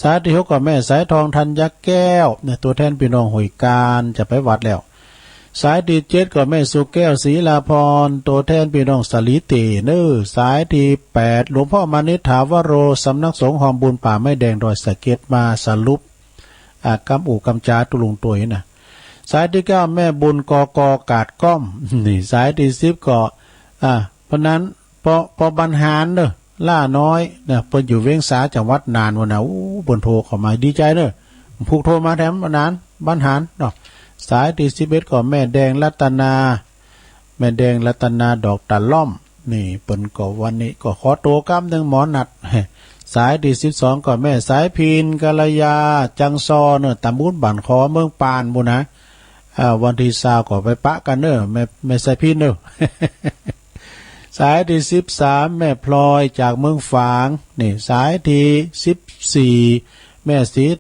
สายที่หกก็แม่สายทองธัญแก้วเนี่ยตัวแทนพี่น้องหอยการจะไปวัดแล้วสายที่เจ็ดก็แม่สุแก้วศรีลาพรตัวแทนพี่น้องสลีเตเนอสายที่แปดหลวงพ่อมานิษฐาวโรสำนักสงฆ์หอมบุญป่าไม้แดงดอยสะเก็ดมาสรุปกำอู่กำจาตุลุงตัวนี่นะสายที่เก้าแม่บุญกกาดก้อมนี่สายที่สิบก็เพราะนั้นพอบรรหารเนอะล่าน้อยเนี่ยเพิ่นอยู่เวียงสาจังหวัดนานวันน่ะบนโทรเข้ามาดีใจเนอะผูกโทรมาแถมนานบรรหารเนาะสายที่11ก็แม่แดงรัตนาดอกตะล่อมนี่เปิ้นก็วันนี้ก็ขอโตกำนึงหมอนัดสายที่12ก็แม่สายพินกัลยาจังซอเนอะตำบลบ้านคอเมืองปานบุนะวันที่20ก็ไปปะกันเนอะแม่สายพินเนอะ สายที่13แม่พลอยจากเมืองฝางนี่สายที่14แม่สี